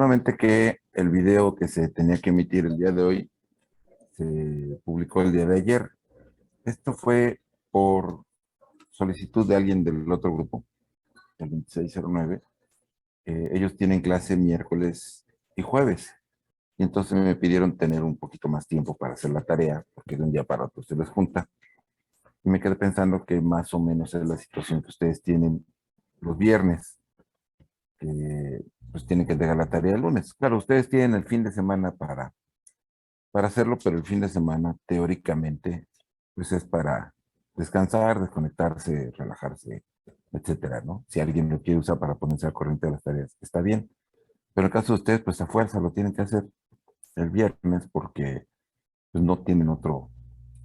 Nuevamente que el video que se tenía que emitir el día de hoy se publicó el día de ayer. Esto fue por solicitud de alguien del otro grupo, el 2609. Ellos tienen clase miércoles y jueves. Y entonces me pidieron tener un poquito más tiempo para hacer la tarea, porque de un día para otro se les junta. Y me quedé pensando que más o menos es la situación que ustedes tienen los viernes, que pues tienen que entregar la tarea el lunes. Claro, ustedes tienen el fin de semana para hacerlo, pero el fin de semana teóricamente pues es para descansar, desconectarse, relajarse, etcétera, ¿no? Si alguien lo quiere usar para ponerse al corriente de las tareas, está bien. Pero en el caso de ustedes, pues a fuerza lo tienen que hacer el viernes porque pues no tienen otro,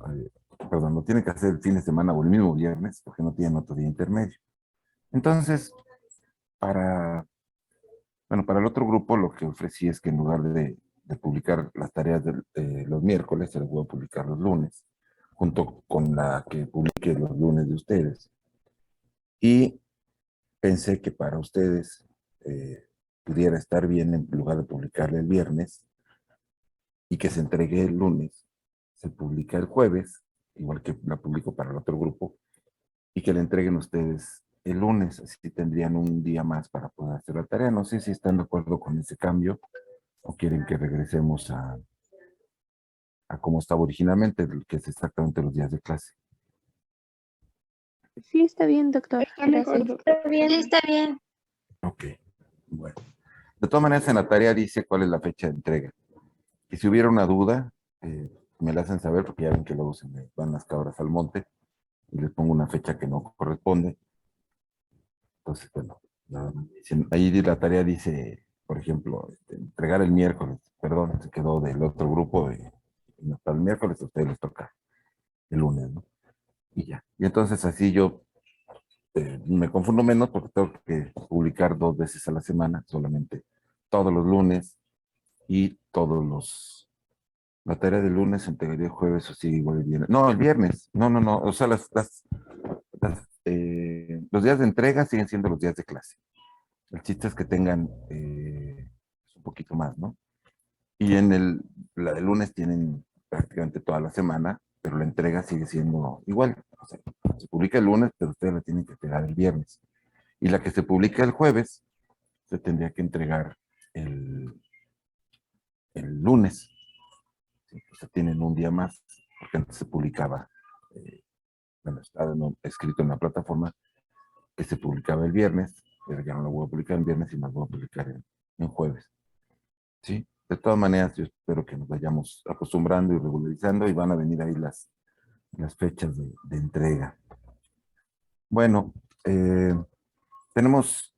eh, perdón, lo tienen que hacer el fin de semana o el mismo viernes porque no tienen otro día intermedio. Entonces, para, bueno, para el otro grupo lo que ofrecí es que en lugar de publicar las tareas de los miércoles, se las voy a publicar los lunes, junto con la que publique los lunes de ustedes. Y pensé que para ustedes pudiera estar bien en lugar de publicarle el viernes y que se entregue el lunes, se publica el jueves, igual que la publico para el otro grupo, y que le entreguen ustedes el lunes, así tendrían un día más para poder hacer la tarea. No sé si están de acuerdo con ese cambio o quieren que regresemos a como estaba originalmente, que es exactamente los días de clase. Sí, está bien, doctor. Está mejor, Gracias. doctor. Está bien. Sí, está bien. Ok, bueno. De todas maneras, en la tarea dice cuál es la fecha de entrega. Y si hubiera una duda, me la hacen saber, porque ya ven que luego se me van las cabras al monte y les pongo una fecha que no corresponde. Entonces, bueno, ahí la tarea dice, por ejemplo, entregar el miércoles, perdón, se quedó del otro grupo y no está el miércoles, a ustedes les toca el lunes, ¿no? Y ya. Y entonces así yo me confundo menos porque tengo que publicar 2 veces a la semana, solamente todos los lunes y la tarea del lunes se entregaría el jueves o sigue igual el viernes. No, el viernes. No. O sea, los días de entrega siguen siendo los días de clase. El chiste es que tengan un poquito más, ¿no? Y la de lunes tienen prácticamente toda la semana, pero la entrega sigue siendo igual. O sea, se publica el lunes, pero ustedes la tienen que entregar el viernes. Y la que se publica el jueves, se tendría que entregar el, el lunes. ¿Sí? O sea, tienen un día más, porque antes se publicaba, bueno, estaba escrito en la plataforma que se publicaba el viernes, pero ya no lo voy a publicar el viernes, sino lo voy a publicar en jueves. ¿Sí? De todas maneras, yo espero que nos vayamos acostumbrando y regularizando y van a venir ahí las fechas de entrega. Bueno, tenemos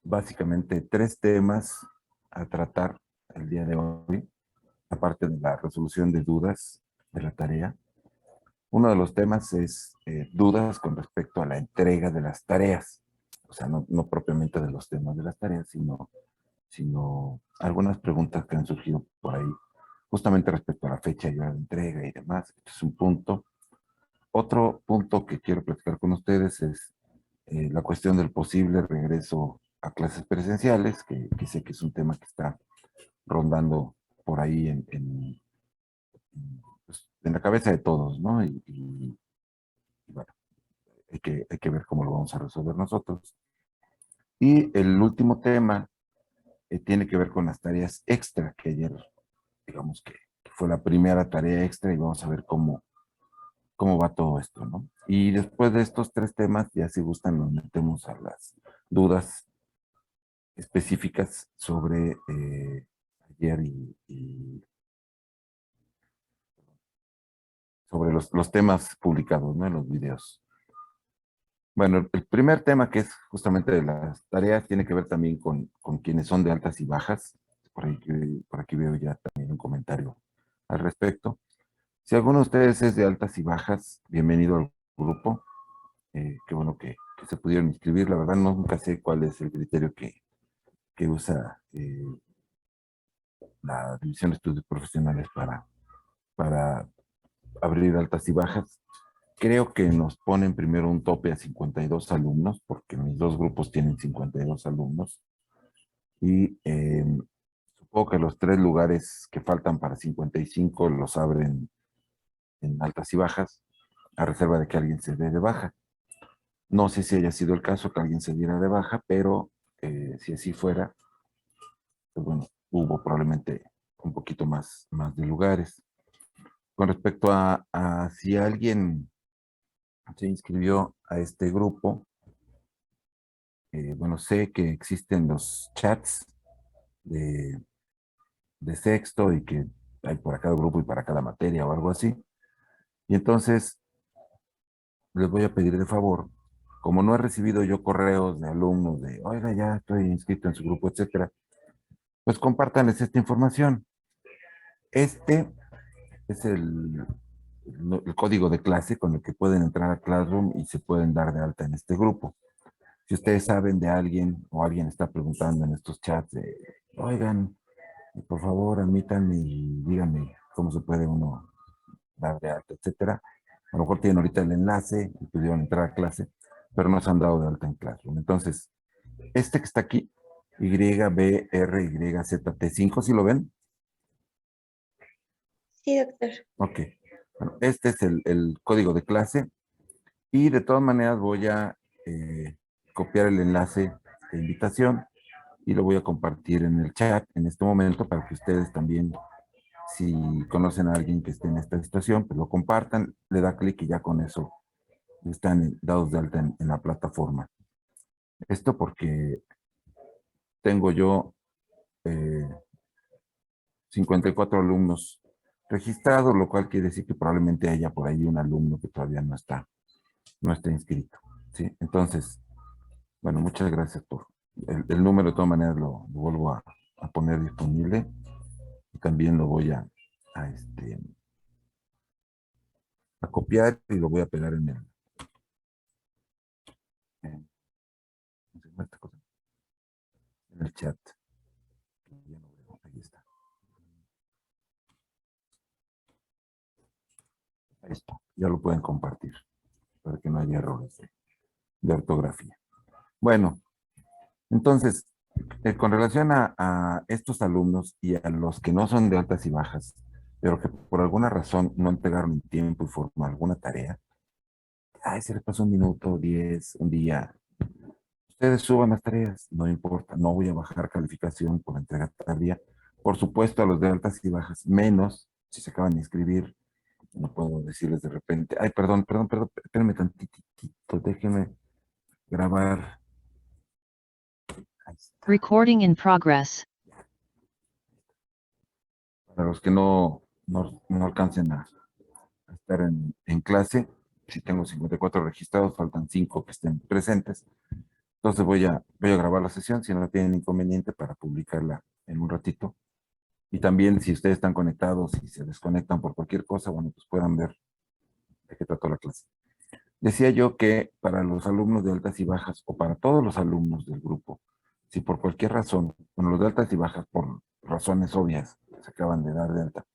básicamente 3 temas a tratar el día de hoy, aparte de la resolución de dudas de la tarea. Uno de los temas es dudas con respecto a la entrega de las tareas, o sea, no propiamente de los temas de las tareas, sino algunas preguntas que han surgido por ahí, justamente respecto a la fecha y hora de entrega y demás. Este es un punto. Otro punto que quiero platicar con ustedes es la cuestión del posible regreso a clases presenciales, que sé que es un tema que está rondando por ahí pues, en la cabeza de todos, ¿no? Y bueno, hay que ver cómo lo vamos a resolver nosotros. Y el último tema tiene que ver con las tareas extra, que ayer, digamos que fue la primera tarea extra y vamos a ver cómo va todo esto, ¿no? Y después de estos 3 temas, ya si gustan, nos metemos a las dudas específicas sobre ayer y sobre los temas publicados, ¿no? En los videos. Bueno, el primer tema, que es justamente de las tareas, tiene que ver también con quienes son de altas y bajas. Por aquí veo ya también un comentario al respecto. Si alguno de ustedes es de altas y bajas, bienvenido al grupo. Qué bueno que se pudieron inscribir. La verdad, nunca sé cuál es el criterio que usa la División de Estudios Profesionales para abrir altas y bajas. Creo que nos ponen primero un tope a 52 alumnos, porque mis 2 grupos tienen 52 alumnos. Y Supongo que los 3 lugares que faltan para 55 los abren en altas y bajas, a reserva de que alguien se dé de baja. No sé si haya sido el caso que alguien se diera de baja, pero si así fuera, pues bueno, hubo probablemente un poquito más de lugares. Con respecto a si alguien se inscribió a este grupo, bueno, sé que existen los chats de, de sexto y que hay para cada grupo y para cada materia o algo así. Y entonces les voy a pedir de favor, como no he recibido yo correos de alumnos de, oiga, ya estoy inscrito en su grupo, etcétera, pues compártanles esta información. Este es el código de clase con el que pueden entrar a Classroom y se pueden dar de alta en este grupo. Si ustedes saben de alguien o alguien está preguntando en estos chats de, oigan, por favor, admítanme y díganme cómo se puede uno dar de alta, etcétera. A lo mejor tienen ahorita el enlace y pudieron entrar a clase, pero no se han dado de alta en Classroom. Entonces, este que está aquí, YBRYZT5, ¿sí lo ven? Sí, doctor. Ok. Bueno, este es el código de clase y de todas maneras voy a copiar el enlace de invitación y lo voy a compartir en el chat en este momento para que ustedes también, si conocen a alguien que esté en esta situación, pues lo compartan, le da clic y ya con eso están dados de alta en la plataforma. Esto porque tengo yo eh, 54 alumnos registrados, lo cual quiere decir que probablemente haya por ahí un alumno que todavía no está inscrito. ¿Sí? Entonces, bueno, muchas gracias por el número. De todas maneras lo vuelvo a poner disponible y también lo voy a copiar y lo voy a pegar en, ¿cómo se llama esta cosa? En el chat. Ya no veo, ahí está. Ahí está. Ya lo pueden compartir para que no haya errores de ortografía. Bueno, entonces, con relación a estos alumnos y a los que no son de altas y bajas, pero que por alguna razón no entregaron en tiempo y forma alguna tarea, ay, se les pasó un minuto, 10, un día. Ustedes suban las tareas, no importa, no voy a bajar calificación por entrega tardía. Por supuesto, a los de altas y bajas, menos si se acaban de inscribir. No puedo decirles de repente, ay, perdón, espérenme tantitito, déjenme grabar. Ahí está. Recording in progress. Para los que no alcancen a estar en clase, si tengo 54 registrados, faltan 5 que estén presentes. Entonces voy a grabar la sesión, si no tienen inconveniente, para publicarla en un ratito. Y también si ustedes están conectados y se desconectan por cualquier cosa, bueno, pues puedan ver de qué trató la clase. Decía yo que para los alumnos de altas y bajas, o para todos los alumnos del grupo, si por cualquier razón, bueno, los de altas y bajas, por razones obvias, se acaban de dar de alta,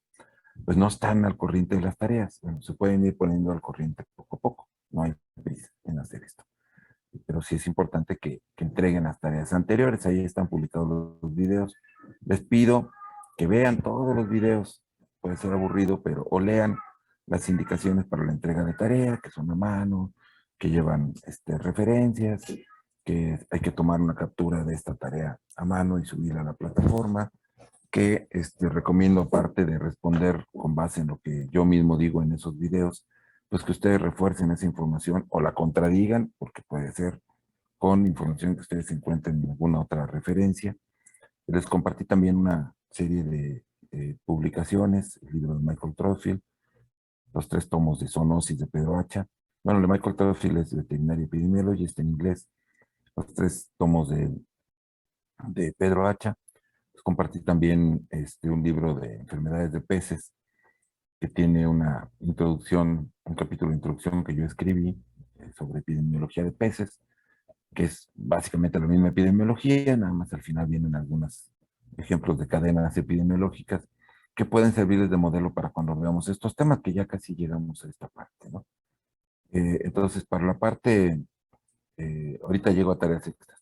pues no están al corriente de las tareas. Bueno, se pueden ir poniendo al corriente poco a poco. No hay prisa en hacer esto. Pero sí es importante que entreguen las tareas anteriores. Ahí están publicados los videos. Les pido que vean todos los videos. Puede ser aburrido, pero o lean las indicaciones para la entrega de tarea, que son a mano, que llevan referencias, que hay que tomar una captura de esta tarea a mano y subirla a la plataforma, que recomiendo, aparte de responder con base en lo que yo mismo digo en esos videos, pues que ustedes refuercen esa información o la contradigan, porque puede ser con información que ustedes encuentren en alguna otra referencia. Les compartí también una serie de publicaciones, el libro de Michael Troutfield, los 3 tomos de zoonosis de Pedro Hacha. Bueno, el de Michael Troutfield es Veterinary Epidemiologist en inglés, los 3 tomos de Pedro Hacha. Les compartí también un libro de enfermedades de peces que tiene una introducción, un capítulo de introducción que yo escribí sobre epidemiología de peces, que es básicamente la misma epidemiología, nada más al final vienen algunos ejemplos de cadenas epidemiológicas que pueden servirles de modelo para cuando veamos estos temas, que ya casi llegamos a esta parte, ¿no? Entonces, para la parte, ahorita llego a tareas extras.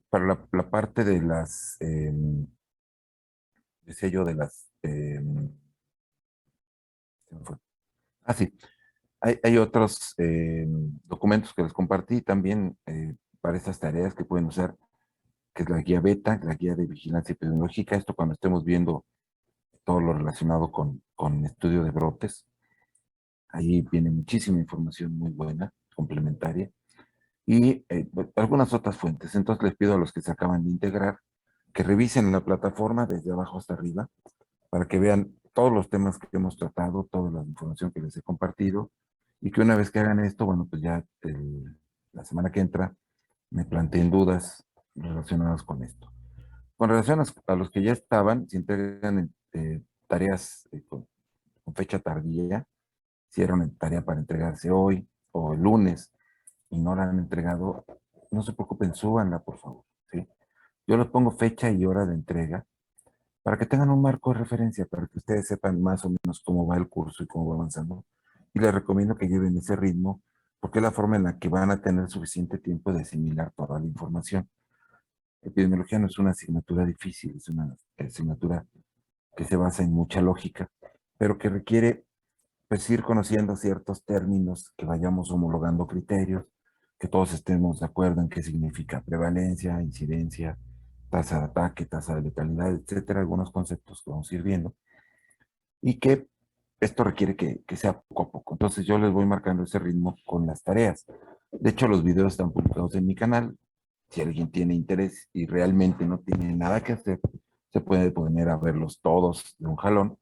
Para la parte de las decía yo de las... se me fue. Ah, sí. Hay otros documentos que les compartí también para estas tareas que pueden usar, que es la guía beta, la guía de vigilancia epidemiológica. Esto cuando estemos viendo todo lo relacionado con estudio de brotes. Ahí viene muchísima información muy buena, complementaria. Y algunas otras fuentes. Entonces les pido a los que se acaban de integrar que revisen la plataforma desde abajo hasta arriba para que vean todos los temas que hemos tratado, toda la información que les he compartido y que una vez que hagan esto, bueno, pues ya la semana que entra me planteen dudas relacionadas con esto. Con relación a los que ya estaban, si entregan tareas con fecha tardía, si era una tarea para entregarse hoy o el lunes y no la han entregado, no se preocupen, súbanla, por favor. ¿Sí? Yo les pongo fecha y hora de entrega para que tengan un marco de referencia, para que ustedes sepan más o menos cómo va el curso y cómo va avanzando. Y les recomiendo que lleven ese ritmo, porque es la forma en la que van a tener suficiente tiempo de asimilar toda la información. Epidemiología no es una asignatura difícil, es una asignatura que se basa en mucha lógica, pero que requiere pues ir conociendo ciertos términos, que vayamos homologando criterios, que todos estemos de acuerdo en qué significa prevalencia, incidencia, tasa de ataque, tasa de letalidad, etcétera, algunos conceptos que vamos a ir viendo, y que esto requiere que sea poco a poco. Entonces yo les voy marcando ese ritmo con las tareas. De hecho, los videos están publicados en mi canal. Si alguien tiene interés y realmente no tiene nada que hacer, se puede poner a verlos todos de un jalón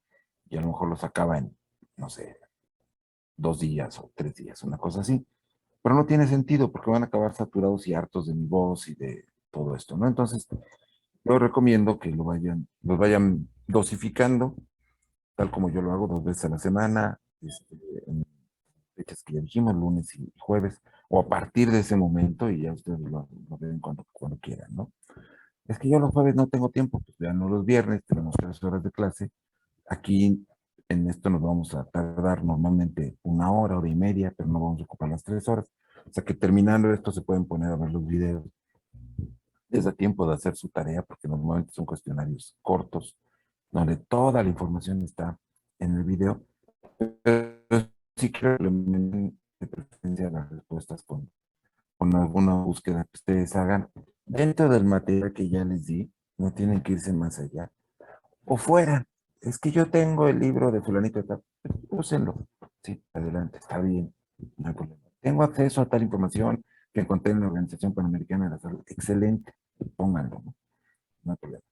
y a lo mejor los acaba en, no sé, 2 días o 3 días, una cosa así. Pero no tiene sentido porque van a acabar saturados y hartos de mi voz y de todo esto, ¿no? Entonces, yo recomiendo que los vayan dosificando, tal como yo lo hago 2 veces a la semana, en fechas que ya dijimos, lunes y jueves, o a partir de ese momento, y ya ustedes lo ven cuando quieran, ¿no? Es que yo los jueves no tengo tiempo, pues vean los viernes, tenemos 3 horas de clase. Aquí en esto nos vamos a tardar normalmente 1 hora, hora y media, pero no vamos a ocupar las 3 horas. O sea que terminando esto se pueden poner a ver los videos. Les da tiempo de hacer su tarea porque normalmente son cuestionarios cortos, donde toda la información está en el video. Pero sí creo que de preferencia las respuestas con alguna búsqueda que ustedes hagan dentro del material que ya les di. No tienen que irse más allá o fuera. Es que yo tengo el libro de fulanito de tal. Úsenlo. Sí, adelante, está bien, no hay problema. Tengo acceso a tal información que encontré en la Organización Panamericana de la Salud. Excelente, pónganlo, ¿no? No hay problema.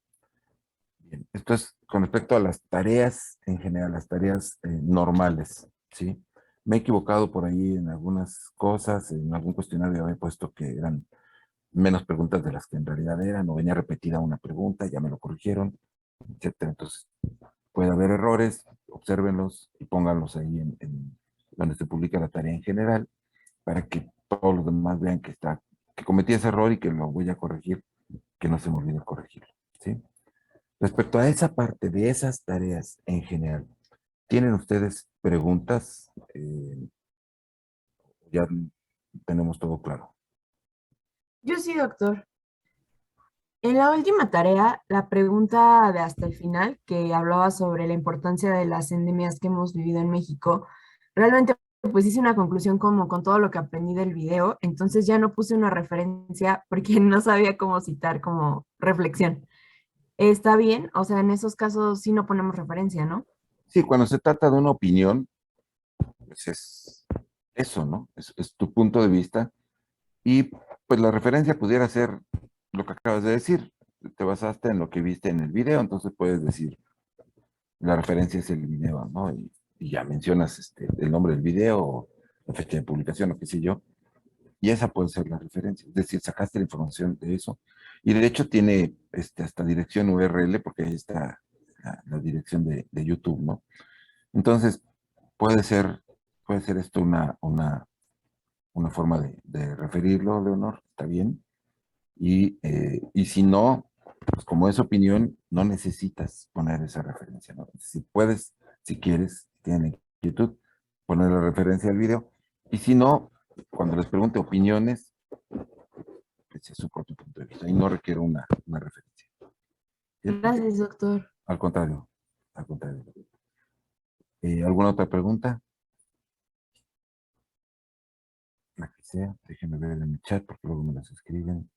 Bien, esto es con respecto a las tareas en general, las tareas normales, ¿sí? Me he equivocado por ahí en algunas cosas, en algún cuestionario había puesto que eran menos preguntas de las que en realidad eran, o venía repetida una pregunta, ya me lo corrigieron, etcétera. Entonces, puede haber errores, obsérvenlos y pónganlos ahí en donde se publica la tarea en general, para que todos los demás vean que cometí ese error y que lo voy a corregir, que no se me olvide corregirlo, ¿sí? Respecto a esa parte de esas tareas en general, ¿tienen ustedes preguntas? Ya tenemos todo claro. Yo sí, doctor. En la última tarea, la pregunta de hasta el final, que hablaba sobre la importancia de las endemias que hemos vivido en México, realmente pues hice una conclusión como con todo lo que aprendí del video, entonces ya no puse una referencia porque no sabía cómo citar como reflexión. Está bien, o sea, en esos casos sí no ponemos referencia, ¿no? Sí, cuando se trata de una opinión, pues es eso, ¿no? Es tu punto de vista. Y pues la referencia pudiera ser lo que acabas de decir. Te basaste en lo que viste en el video, entonces puedes decir, la referencia es el video, ¿no? Y ya mencionas el nombre del video, la fecha de publicación, o qué sé yo, y esa puede ser la referencia. Es decir, sacaste la información de eso. Y de hecho tiene hasta dirección URL, porque ahí está la dirección de YouTube, ¿no? Entonces, puede ser, puede ser esto una forma de referirlo, Leonor, está bien. Y si no, pues como es opinión, no necesitas poner esa referencia, ¿no? Si puedes, si quieres, tienen YouTube, poner la referencia al video. Y si no, cuando les pregunte opiniones, pues es su propio punto de vista y no requiere una referencia. ¿Cierto? Gracias, doctor. Al contrario, al contrario. ¿Alguna otra pregunta? La que sea, déjenme ver en el chat porque luego me las escriben.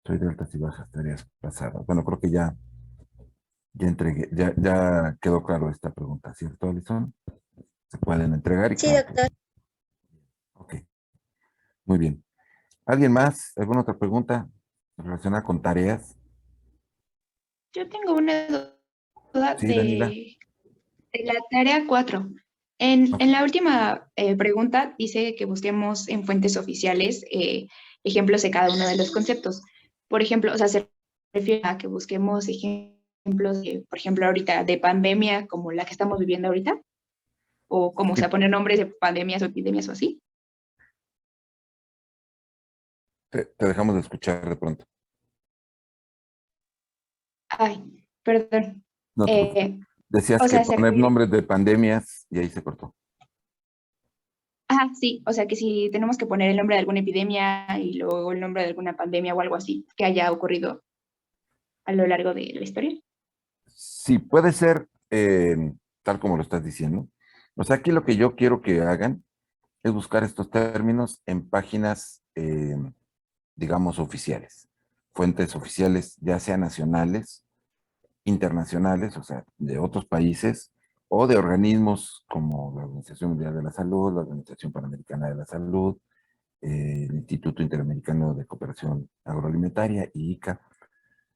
Soy de altas y bajas tareas pasadas. Bueno, creo que ya entregué, ya quedó claro esta pregunta, ¿cierto, Alison? Se pueden entregar y Sí, claro que doctor. ok, muy bien. ¿Alguien más? ¿Alguna otra pregunta relacionada con tareas? Yo tengo una duda Sí, Daniela. de la tarea 4. Ok. En la última pregunta dice que busquemos en fuentes oficiales ejemplos de cada uno de los conceptos. Por ejemplo, o sea, se refiere a que busquemos ejemplos, por ejemplo, ahorita de pandemia como la que estamos viviendo ahorita, o como, o Sí, sea, poner nombres de pandemias o epidemias o así. te dejamos de escuchar de pronto. Ay, perdón. No te preocupes. Eh, Decías o que sea, se poner refiere. nombres de pandemias y ahí se cortó. Ah, sí, o sea que si tenemos que poner el nombre de alguna epidemia y luego el nombre de alguna pandemia o algo así que haya ocurrido a lo largo de la historia. Sí, puede ser tal como lo estás diciendo. O sea, aquí lo que yo quiero que hagan es buscar estos términos en páginas, digamos, oficiales, fuentes oficiales, ya sean nacionales, internacionales, o sea, de otros países, o de organismos como la Organización Mundial de la Salud, la Organización Panamericana de la Salud, el Instituto Interamericano de Cooperación Agroalimentaria, IICA,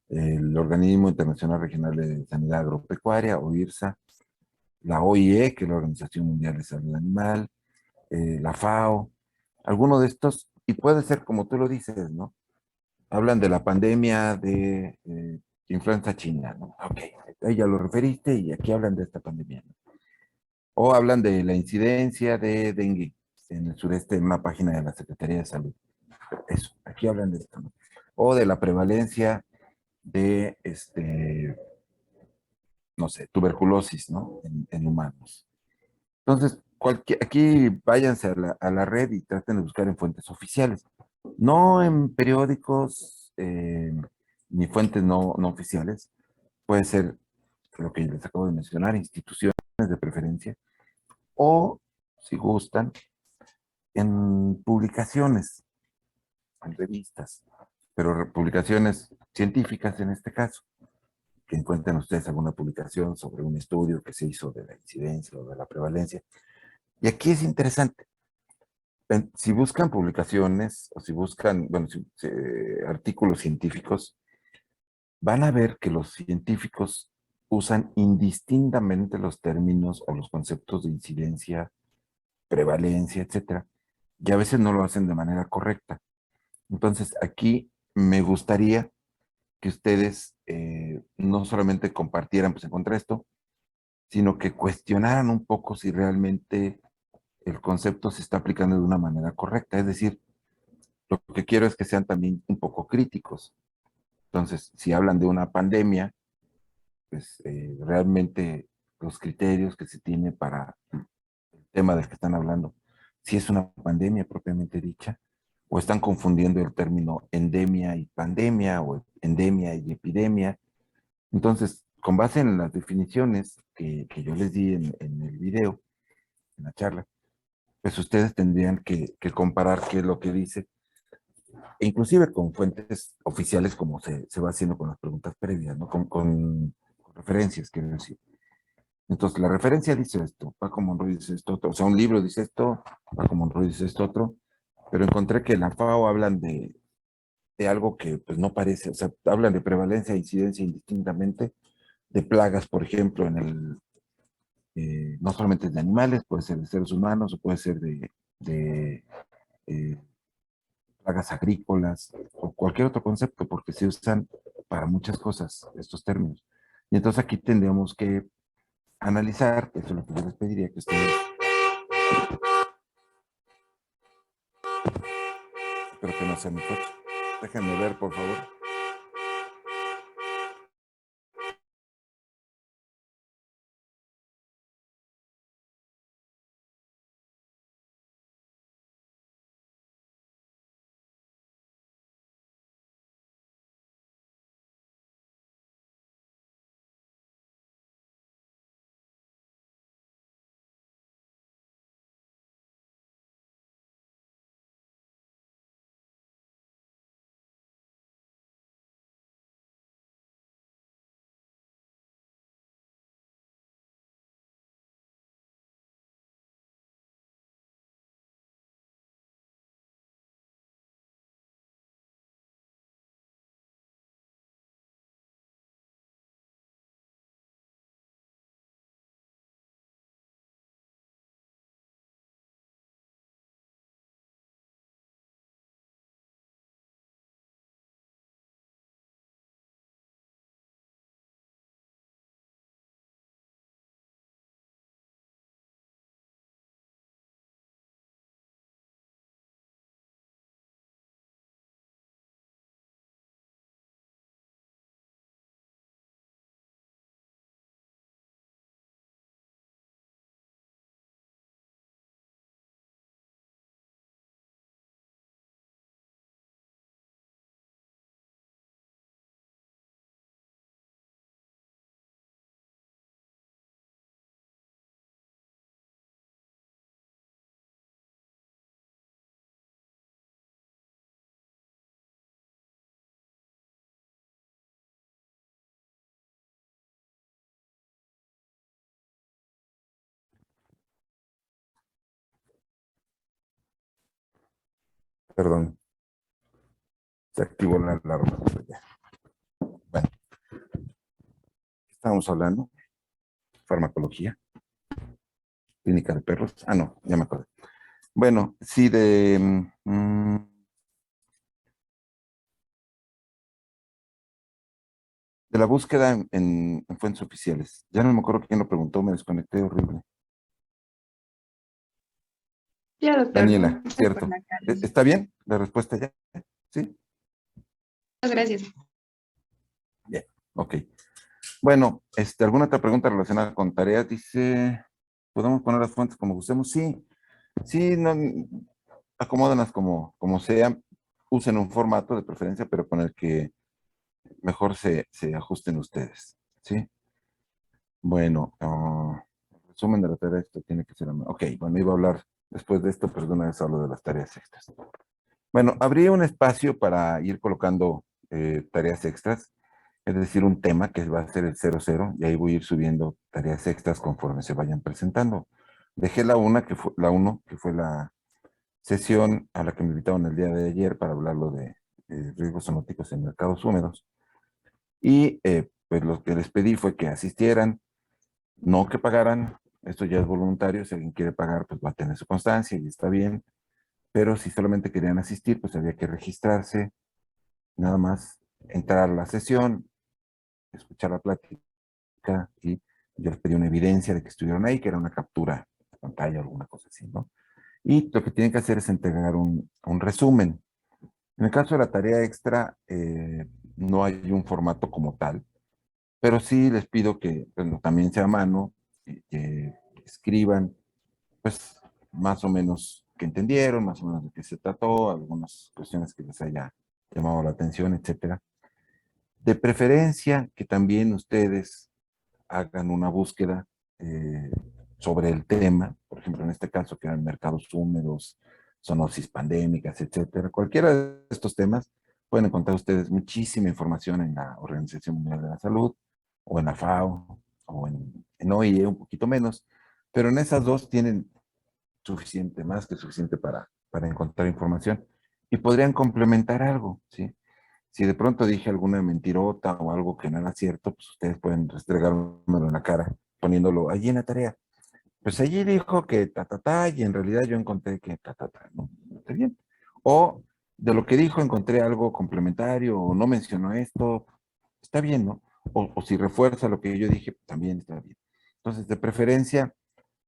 el Organismo Internacional Regional de Sanidad Agropecuaria, o IRSA, la OIE, que es la Organización Mundial de Salud Animal, la FAO, alguno de estos, y puede ser como tú lo dices, ¿no? Hablan de la pandemia de influenza china, ¿no? Ok, ahí ya lo referiste y aquí hablan de esta pandemia, ¿no? O hablan de la incidencia de dengue en el sureste en una página de la Secretaría de Salud. Eso, aquí hablan de esto, ¿no? O de la prevalencia de, no sé, tuberculosis, ¿no? En humanos. Entonces, aquí váyanse a la red y traten de buscar en fuentes oficiales, no en periódicos ni fuentes no oficiales. Puede ser lo que les acabo de mencionar, instituciones de preferencia, o, si gustan, en publicaciones, en revistas, pero publicaciones científicas en este caso, que encuentren ustedes alguna publicación sobre un estudio que se hizo de la incidencia o de la prevalencia. Y aquí es interesante. Si buscan publicaciones o si buscan, bueno, artículos científicos, van a ver que los científicos usan indistintamente los términos o los conceptos de incidencia, prevalencia, etcétera, y a veces no lo hacen de manera correcta. Entonces, aquí me gustaría que ustedes no solamente compartieran, pues encontré esto, sino que cuestionaran un poco si realmente el concepto se está aplicando de una manera correcta. Es decir, lo que quiero es que sean también un poco críticos. Entonces, si hablan de una pandemia, pues realmente los criterios que se tiene para el tema del que están hablando, si es una pandemia propiamente dicha, o están confundiendo el término endemia y pandemia, o endemia y epidemia. Entonces, con base en las definiciones que yo les di en el video, en la charla, pues ustedes tendrían que comparar qué es lo que dice, e inclusive con fuentes oficiales como se va haciendo con las preguntas previas, ¿no? Con referencias, quiero decir. Entonces, la referencia dice esto, Paco Monroy dice esto otro, o sea, un libro dice esto, Paco Monroy dice esto otro, pero encontré que en la FAO hablan de algo que pues no parece, o sea, hablan de prevalencia e incidencia indistintamente, de plagas, por ejemplo, no solamente de animales, puede ser de seres humanos o puede ser de eh, plagas agrícolas o cualquier otro concepto, porque se usan para muchas cosas estos términos. Y entonces aquí tendríamos que analizar, eso es lo que yo les pediría que ustedes, espero que no sea mi coche, déjenme ver por favor. Perdón, se activó la alarma. Pero ya. Bueno, estábamos hablando, farmacología, clínica de perros. Ah, no, ya me acuerdo. Bueno, sí, de la búsqueda en fuentes oficiales. Ya no me acuerdo quién lo preguntó, me desconecté horrible. Ya, doctor, Daniela, muchas por cierto. la aclaración. ¿Está bien la respuesta ya? Sí, Muchas gracias. bien, ok. Bueno, ¿alguna otra pregunta relacionada con tareas? Dice, ¿podemos poner las fuentes como gustemos? Sí, sí, no, acomódenlas como sea, usen un formato de preferencia, pero con el que mejor se ajusten ustedes, ¿sí? Bueno, resumen de la tarea, esto tiene que ser... Ok, bueno, iba a hablar después de esto, pero de una vez hablo de las tareas extras. Bueno, abrí un espacio para ir colocando tareas extras, es decir, un tema que va a ser el 00, y ahí voy a ir subiendo tareas extras conforme se vayan presentando. Dejé la 1, que fue la sesión a la que me invitaron el día de ayer para hablarlo de riesgos zoonóticos en mercados húmedos. Y pues lo que les pedí fue que asistieran, no que pagaran, esto ya es voluntario, si alguien quiere pagar, pues va a tener su constancia y está bien, pero si solamente querían asistir, pues había que registrarse, nada más entrar a la sesión, escuchar la plática y yo les pedí una evidencia de que estuvieron ahí, que era una captura de pantalla o alguna cosa así, ¿no? Y lo que tienen que hacer es entregar un resumen. En el caso de la tarea extra, no hay un formato como tal, pero sí les pido que bueno, también sea a mano, que escriban, pues más o menos que entendieron, más o menos de qué se trató, algunas cuestiones que les haya llamado la atención, etcétera. De preferencia que también ustedes hagan una búsqueda eh, sobre el tema, por ejemplo, en este caso que eran mercados húmedos, zoonosis pandémicas, etcétera. Cualquiera de estos temas pueden encontrar ustedes muchísima información en la Organización Mundial de la Salud, o en la FAO, o en OIE, un poquito menos, pero en esas dos tienen suficiente, más que suficiente para encontrar información y podrían complementar algo, ¿sí? Si de pronto dije alguna mentirota o algo que no era cierto, pues ustedes pueden restregármelo en la cara poniéndolo allí en la tarea. Pues allí dijo que y en realidad yo encontré que ¿no? Está bien. O de lo que dijo encontré algo complementario o no mencionó esto, está bien, ¿no? O si refuerza lo que yo dije, también está bien. Entonces, de preferencia,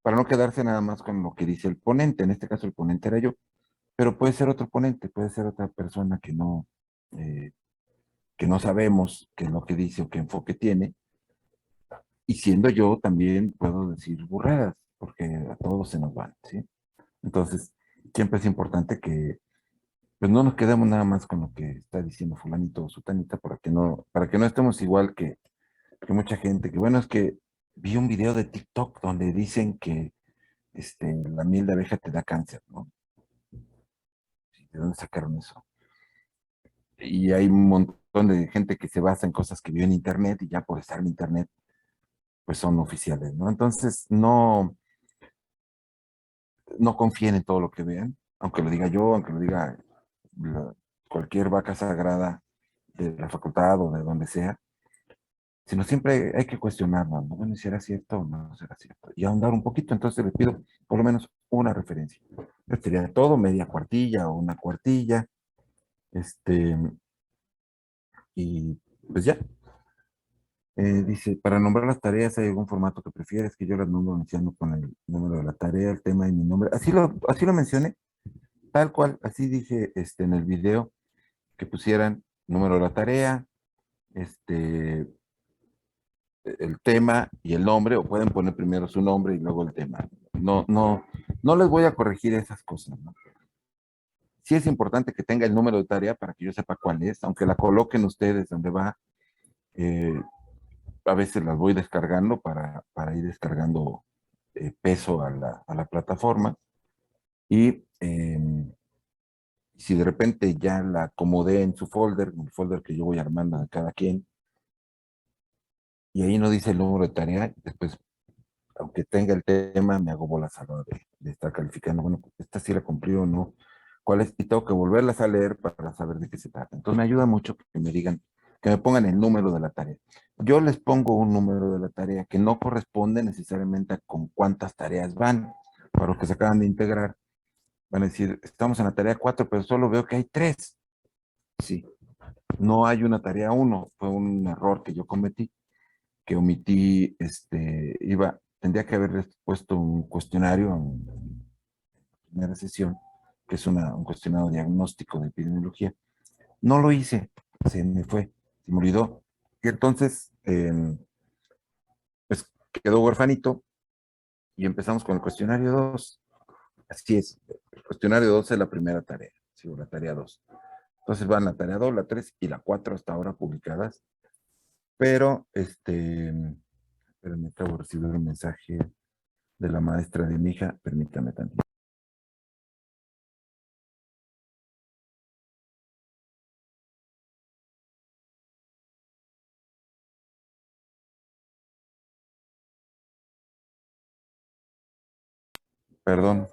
para no quedarse nada más con lo que dice el ponente, en este caso el ponente era yo, pero puede ser otro ponente, puede ser otra persona eh, que no sabemos qué es lo que dice o qué enfoque tiene, y siendo yo también puedo decir burradas, porque a todos se nos van, ¿sí? Entonces, siempre es importante que pues no nos quedemos nada más con lo que está diciendo fulanito o sutanita para que no estemos igual que mucha gente, que bueno, es que vi un video de TikTok donde dicen que la miel de abeja te da cáncer, ¿no? ¿De dónde sacaron eso? Y hay un montón de gente que se basa en cosas que vio en internet y ya por estar en internet, pues son oficiales, ¿no? Entonces, no confíen en todo lo que vean, aunque lo diga yo, aunque lo diga la- cualquier vaca sagrada de la facultad o de donde sea, sino siempre hay que cuestionarnos, ¿no? Bueno, si era cierto o no será cierto, y ahondar un poquito, entonces les pido por lo menos una referencia. Esto sería todo, media cuartilla o una cuartilla, este, y pues ya. Dice, para nombrar las tareas, ¿hay algún formato que prefieres que yo las nombro iniciando con el número de la tarea, el tema y mi nombre? Así lo mencioné, tal cual, así dije en el video, que pusieran número de la tarea, el tema y el nombre, o pueden poner primero su nombre y luego el tema. No les voy a corregir esas cosas, ¿no? Sí es importante que tenga el número de tarea para que yo sepa cuál es, aunque la coloquen ustedes donde va, eh, a veces las voy descargando para ir descargando peso a la plataforma y si de repente ya la acomodé en su folder, en el folder que yo voy armando de cada quien, y ahí no dice el número de tarea, después, aunque tenga el tema, me hago bolas a la hora de estar calificando, bueno, esta sí la cumplió o no, cuáles, y tengo que volverlas a leer para saber de qué se trata. Entonces me ayuda mucho que me digan, que me pongan el número de la tarea. Yo les pongo un número de la tarea que no corresponde necesariamente a con cuántas tareas van. Para los que se acaban de integrar, van a decir, estamos en la tarea 4, pero solo veo que hay 3. Sí, no hay una tarea 1. Fue un error que yo cometí, que omití, tendría que haber puesto un cuestionario en la primera sesión, que es un cuestionario diagnóstico de epidemiología. No lo hice, se me fue, se me olvidó. Y entonces, pues quedó huerfanito y empezamos con el cuestionario 2. Así es, el cuestionario 2 es la primera tarea, sí, la tarea 2. Entonces van la tarea 2, la 3 y la 4 hasta ahora publicadas. Pero, espérenme, acabo de recibir un mensaje de la maestra de mi hija, permítame tantito. Perdón.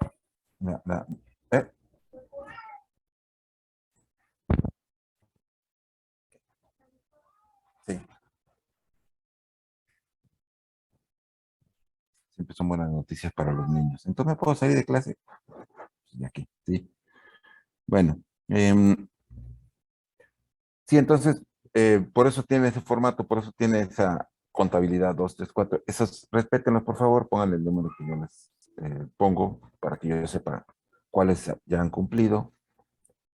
Eh, sí, siempre son buenas noticias para los niños. Entonces me puedo salir de clase. Pues, de aquí, sí. Bueno, sí, entonces, por eso tiene ese formato, por eso tiene esa contabilidad 2, 3, 4. Esos, respétenlos, por favor, pónganle el número que yo les pongo para que yo sepa cuáles ya han cumplido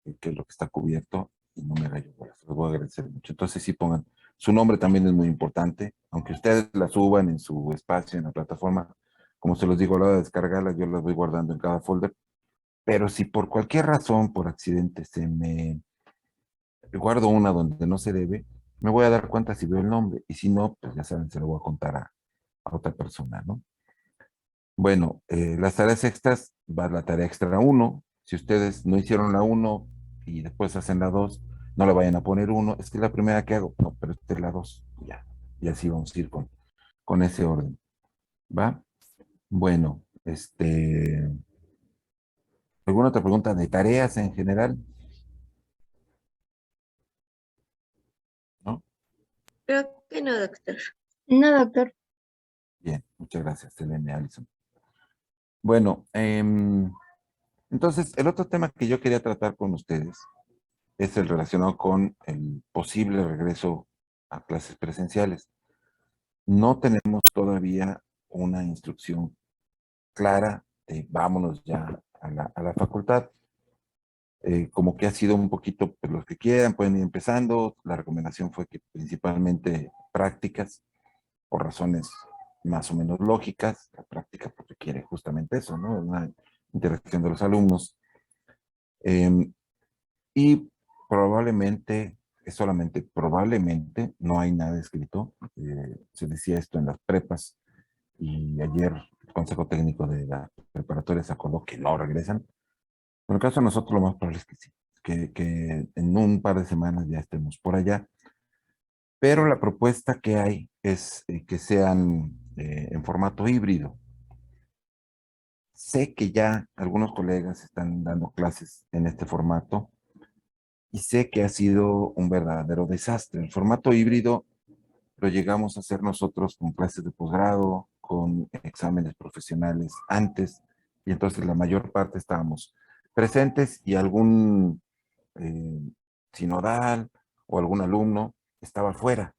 y qué es lo que está cubierto y no me haga yo bolas. Les voy a agradecer mucho. Entonces, sí pongan, su nombre también es muy importante, aunque ustedes la suban en su espacio, en la plataforma, como se los digo a la hora de descargarlas, yo las voy guardando en cada folder, pero si por cualquier razón, por accidente, se me guardo una donde no se debe, me voy a dar cuenta si veo el nombre, y si no, pues ya saben, se lo voy a contar a otra persona, ¿no? Bueno, las tareas extras, va la tarea extra uno. Si ustedes no hicieron la uno y después hacen la 2, no le vayan a poner uno, es que es la primera que hago, no, pero esta es la 2, ya, y así vamos a ir con ese orden, ¿va? Bueno, ¿alguna otra pregunta de tareas en general? ¿No? Creo que no, doctor. No, doctor. Bien, muchas gracias, Selene, Alison. Bueno, entonces, el otro tema que yo quería tratar con ustedes es el relacionado con el posible regreso a clases presenciales. No tenemos todavía una instrucción clara de vámonos ya a la facultad. Como que ha sido un poquito, pues los que quieran pueden ir empezando. La recomendación fue que principalmente prácticas, por razones más o menos lógicas. La práctica pues, requiere justamente eso, ¿no? Una interacción de los alumnos. Eh, y probablemente, es solamente probablemente, no hay nada escrito. Se decía esto en las prepas y ayer el Consejo Técnico de la Preparatoria se acordó que no regresan. En el caso de nosotros lo más probable es que sí, que en un par de semanas ya estemos por allá. Pero la propuesta que hay es que sean en formato híbrido. Sé que ya algunos colegas están dando clases en este formato y sé que ha sido un verdadero desastre. El formato híbrido lo llegamos a hacer nosotros con clases de posgrado, con exámenes profesionales antes, y entonces la mayor parte estábamos presentes y algún eh, sinodal o algún alumno estaba fuera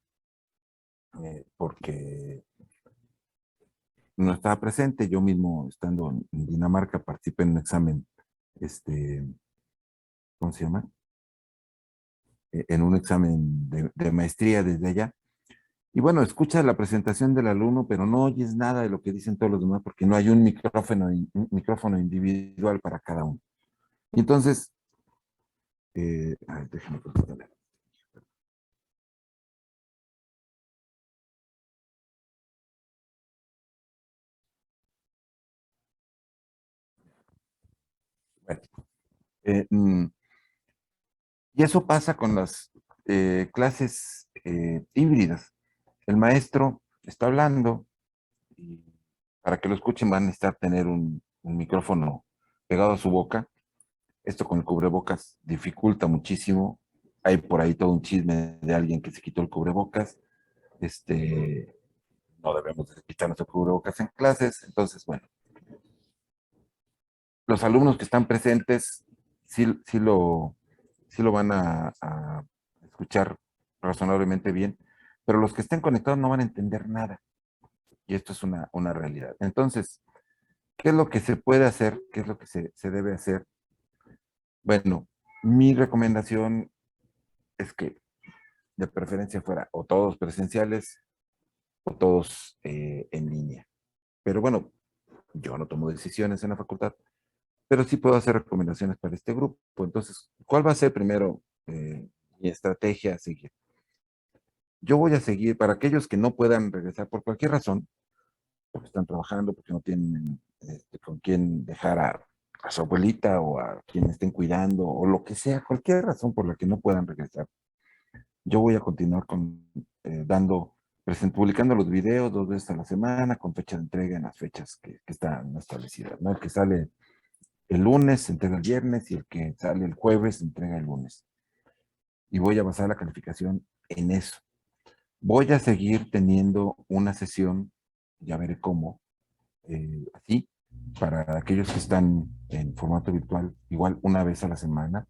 porque no estaba presente. Yo mismo, estando en Dinamarca, participé en un examen, este, ¿cómo se llama? En un examen de maestría desde allá. Y bueno, escuchas la presentación del alumno, pero no oyes nada de lo que dicen todos los demás porque no hay un micrófono individual para cada uno. Y entonces, a ver, déjame consultar. Bueno, eh, mm, y eso pasa con las clases híbridas. El maestro está hablando y para que lo escuchen van a necesitar tener un micrófono pegado a su boca Esto con el cubrebocas dificulta muchísimo. Hay por ahí todo un chisme de alguien que se quitó el cubrebocas. No debemos de quitarnos el cubrebocas en clases. Entonces, bueno, los alumnos que están presentes sí lo van a escuchar razonablemente bien, pero los que estén conectados no van a entender nada. Y esto es una realidad. Entonces, ¿qué es lo que se puede hacer? ¿Qué es lo que se debe hacer? Bueno, mi recomendación es que de preferencia fuera o todos presenciales o todos en línea. Pero bueno, yo no tomo decisiones en la facultad, pero sí puedo hacer recomendaciones para este grupo. Entonces, ¿cuál va a ser primero mi estrategia a seguir? Yo voy a seguir, para aquellos que no puedan regresar por cualquier razón, porque están trabajando, porque no tienen con quién dejar a su abuelita o a quien estén cuidando, o lo que sea, cualquier razón por la que no puedan regresar. Yo voy a continuar publicando los videos 2 veces a la semana con fecha de entrega en las fechas que están establecidas, ¿no? El que sale el lunes se entrega el viernes y el que sale el jueves se entrega el lunes. Y voy a basar la calificación en eso. Voy a seguir teniendo una sesión, ya veré cómo, así, para aquellos que están en formato virtual, igual una vez a la semana.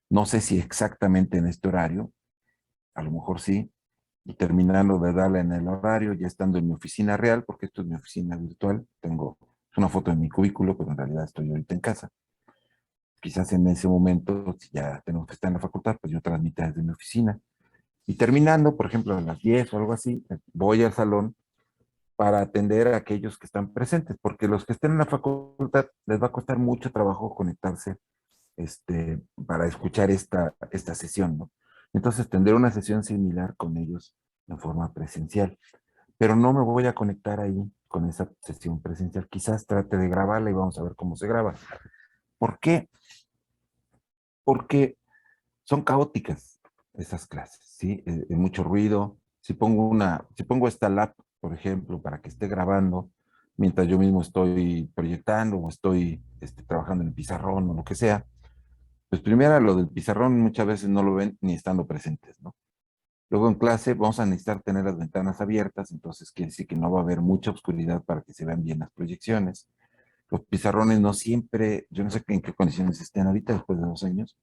No sé si exactamente en este horario, a lo mejor sí, y terminando de darle en el horario, ya estando en mi oficina real, porque esto es mi oficina virtual, es una foto de mi cubículo, pero en realidad estoy ahorita en casa. Quizás en ese momento, si ya tenemos que estar en la facultad, pues yo transmito desde mi oficina. Y terminando, por ejemplo, a las 10 o algo así, voy al salón para atender a aquellos que están presentes, porque los que estén en la facultad les va a costar mucho trabajo conectarse para escuchar esta sesión, ¿no? Entonces tendré una sesión similar con ellos en forma presencial, pero no me voy a conectar ahí con esa sesión presencial. Quizás trate de grabarla y vamos a ver cómo se graba. ¿Por qué? Porque son caóticas esas clases, ¿sí? Mucho ruido. Si pongo esta lap, por ejemplo, para que esté grabando, mientras yo mismo estoy proyectando o estoy trabajando en el pizarrón o lo que sea, pues primero lo del pizarrón muchas veces no lo ven ni estando presentes, ¿no? Luego en clase vamos a necesitar tener las ventanas abiertas, entonces quiere decir que no va a haber mucha oscuridad para que se vean bien las proyecciones. Los pizarrones no siempre, yo no sé en qué condiciones estén ahorita después de 2 años,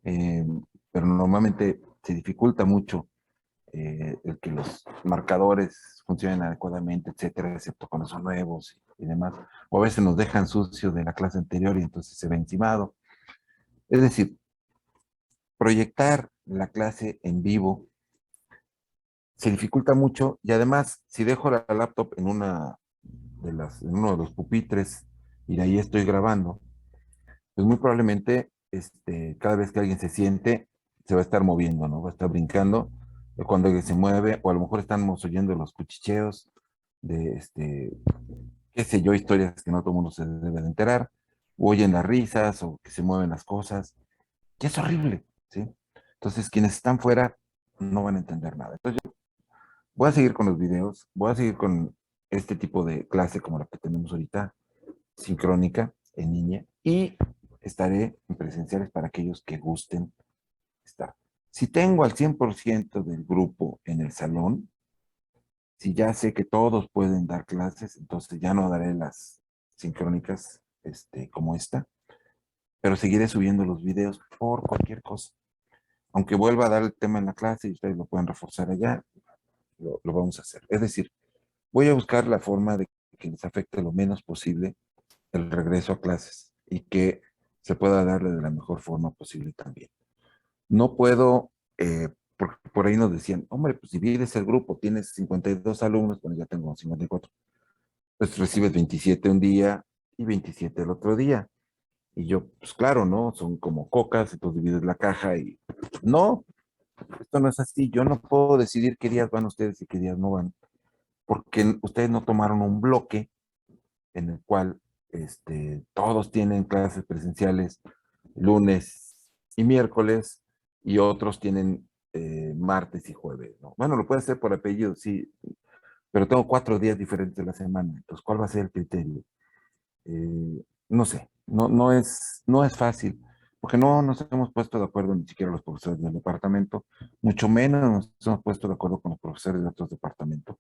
eh, pero normalmente se dificulta mucho el que los marcadores funcionen adecuadamente, etcétera, excepto cuando son nuevos y demás. O a veces nos dejan sucio de la clase anterior y entonces se ve encimado. Es decir, proyectar la clase en vivo se dificulta mucho y además, si dejo la laptop en uno de los pupitres y de ahí estoy grabando, pues muy probablemente cada vez que alguien se siente, se va a estar moviendo, ¿no? Va a estar brincando cuando alguien se mueve, o a lo mejor estamos oyendo los cuchicheos de, qué sé yo, historias que no todo el mundo se debe de enterar, o oyen las risas, o que se mueven las cosas, y es horrible, ¿sí? Entonces, quienes están fuera no van a entender nada. Entonces, yo voy a seguir con los videos, voy a seguir con este tipo de clase como la que tenemos ahorita, sincrónica, en línea, y estaré en presenciales para aquellos que gusten estar. Si tengo al 100% del grupo en el salón, si ya sé que todos pueden dar clases, entonces ya no daré las sincrónicas como esta, pero seguiré subiendo los videos por cualquier cosa. Aunque vuelva a dar el tema en la clase y ustedes lo pueden reforzar allá, lo vamos a hacer. Es decir, voy a buscar la forma de que les afecte lo menos posible el regreso a clases y que se pueda darle de la mejor forma posible también. No puedo, porque por ahí nos decían, hombre, pues divides el grupo, tienes 52 alumnos, bueno, ya tengo 54, pues recibes 27 un día y 27 el otro día. Y yo, pues claro, ¿no? Son como cocas, entonces divides la caja y no, esto no es así. Yo no puedo decidir qué días van ustedes y qué días no van, porque ustedes no tomaron un bloque en el cual todos tienen clases presenciales lunes y miércoles y otros tienen martes y jueves, ¿no? Bueno, lo puede hacer por apellido, sí, pero tengo 4 días diferentes de la semana, entonces, ¿cuál va a ser el criterio? No sé, no es fácil, porque no nos hemos puesto de acuerdo ni siquiera los profesores del departamento, mucho menos nos hemos puesto de acuerdo con los profesores de otros departamentos.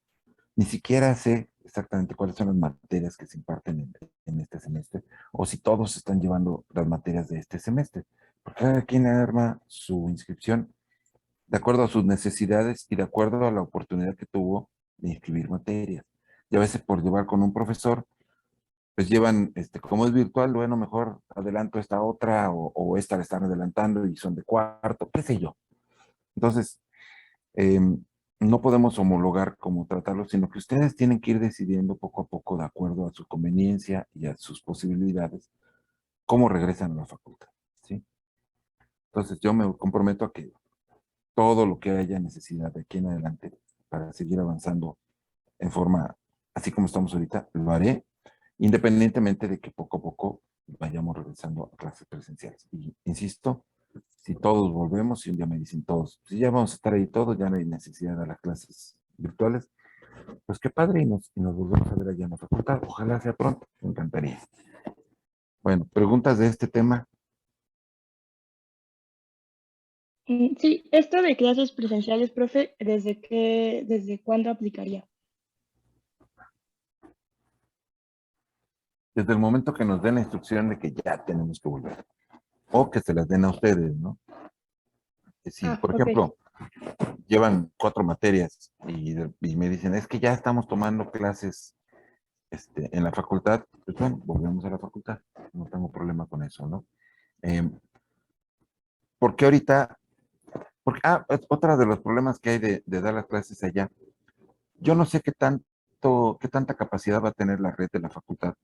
Ni siquiera sé exactamente cuáles son las materias que se imparten en este semestre, o si todos están llevando las materias de este semestre. Porque cada quien arma su inscripción de acuerdo a sus necesidades y de acuerdo a la oportunidad que tuvo de inscribir materias. Y a veces por llevar con un profesor, pues llevan, como es virtual, bueno, mejor adelanto esta otra o esta la están adelantando y son de cuarto, qué sé yo. Entonces, eh, no podemos homologar cómo tratarlo, sino que ustedes tienen que ir decidiendo poco a poco, de acuerdo a su conveniencia y a sus posibilidades, cómo regresan a la facultad, ¿sí? Entonces, yo me comprometo a que todo lo que haya necesidad de aquí en adelante para seguir avanzando en forma, así como estamos ahorita, lo haré, independientemente de que poco a poco vayamos regresando a clases presenciales. Y insisto, si todos volvemos, si un día me dicen todos, si ya vamos a estar ahí todos, ya no hay necesidad de las clases virtuales, pues qué padre y nos volvemos a ver allá en la facultad. Ojalá sea pronto, me encantaría. Bueno, preguntas de este tema. Sí, esto de clases presenciales, profe, desde cuándo aplicaría? Desde el momento que nos den la instrucción de que ya tenemos que volver, o que se las den a ustedes, ¿no? Si, Ah, por ok. ejemplo, llevan 4 materias y me dicen, es que ya estamos tomando clases en la facultad, pues bueno, volvemos a la facultad, no tengo problema con eso, ¿no? Eh, porque ahorita, porque, es otra de los problemas que hay de dar las clases allá, yo no sé qué tanta capacidad va a tener la red de la facultad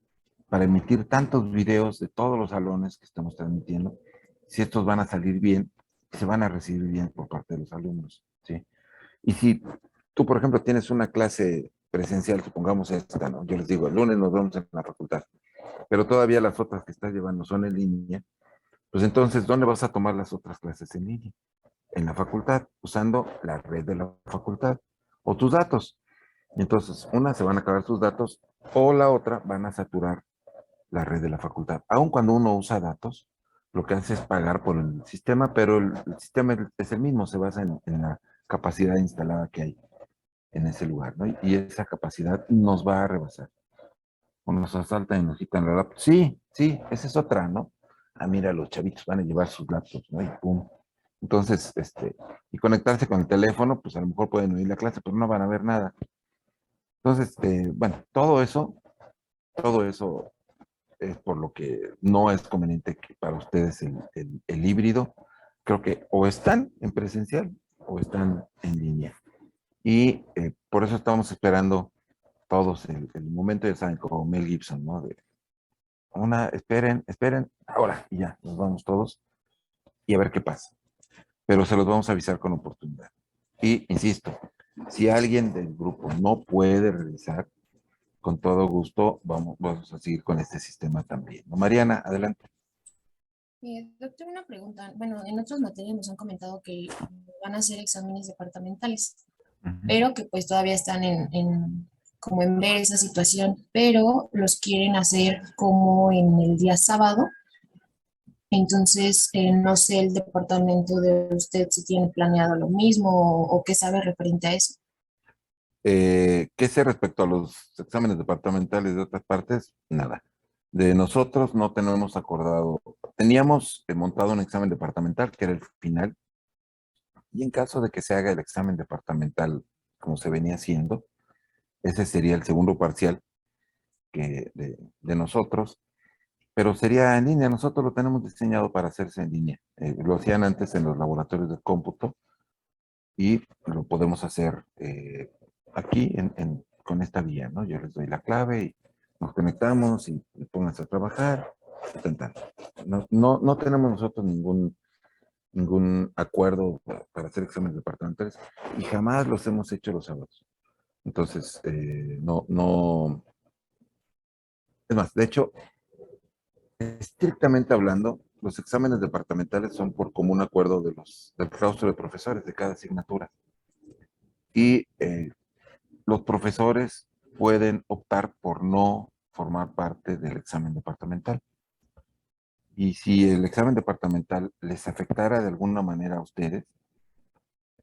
para emitir tantos videos de todos los salones que estamos transmitiendo, si estos van a salir bien, se van a recibir bien por parte de los alumnos, ¿sí? Y si tú, por ejemplo, tienes una clase presencial, supongamos esta, ¿no? Yo les digo, el lunes nos vemos en la facultad, pero todavía las otras que estás llevando son en línea, pues entonces, ¿dónde vas a tomar las otras clases en línea? En la facultad, usando la red de la facultad o tus datos. Y entonces, una, se van a acabar sus datos, o la otra, van a saturar la red de la facultad. Aun cuando uno usa datos, lo que hace es pagar por el sistema, pero el sistema es el mismo, se basa en la capacidad instalada que hay en ese lugar, ¿no? Y esa capacidad nos va a rebasar. O nos asaltan y nos quitan la laptop. Sí, sí, esa es otra, ¿no? Ah, mira, los chavitos van a llevar sus laptops, ¿no? Y pum. Entonces, y conectarse con el teléfono, pues a lo mejor pueden oír la clase, pero no van a ver nada. Entonces, bueno, todo eso es por lo que no es conveniente que para ustedes el híbrido. Creo que o están en presencial o están en línea. Y por eso estamos esperando todos el momento, ya saben, como Mel Gibson, ¿no? De esperen, esperen, ahora, y ya, nos vamos todos y a ver qué pasa. Pero se los vamos a avisar con oportunidad. Y insisto, si alguien del grupo no puede regresar, con todo gusto vamos a seguir con este sistema también, ¿no? Mariana, adelante. Doctor, una pregunta. Bueno, en otras materias nos han comentado que van a hacer exámenes departamentales, pero que pues todavía están como en ver esa situación, pero los quieren hacer como en el día sábado. Entonces, no sé el departamento de usted si tiene planeado lo mismo o qué sabe referente a eso. ¿Qué sé respecto a los exámenes departamentales de otras partes? Nada. De nosotros no tenemos acordado. Teníamos montado un examen departamental que era el final, y en caso de que se haga el examen departamental como se venía haciendo, ese sería el segundo parcial de nosotros, pero sería en línea. Nosotros lo tenemos diseñado para hacerse en línea. Lo hacían antes en los laboratorios de cómputo y lo podemos hacer aquí con esta vía, ¿no? Yo les doy la clave y nos conectamos y pónganse a trabajar. No tenemos nosotros ningún acuerdo para hacer exámenes departamentales y jamás los hemos hecho los sábados. Entonces, no, es más, de hecho, estrictamente hablando, los exámenes departamentales son por común acuerdo del claustro de profesores de cada asignatura. Y los profesores pueden optar por no formar parte del examen departamental. Y si el examen departamental les afectara de alguna manera a ustedes,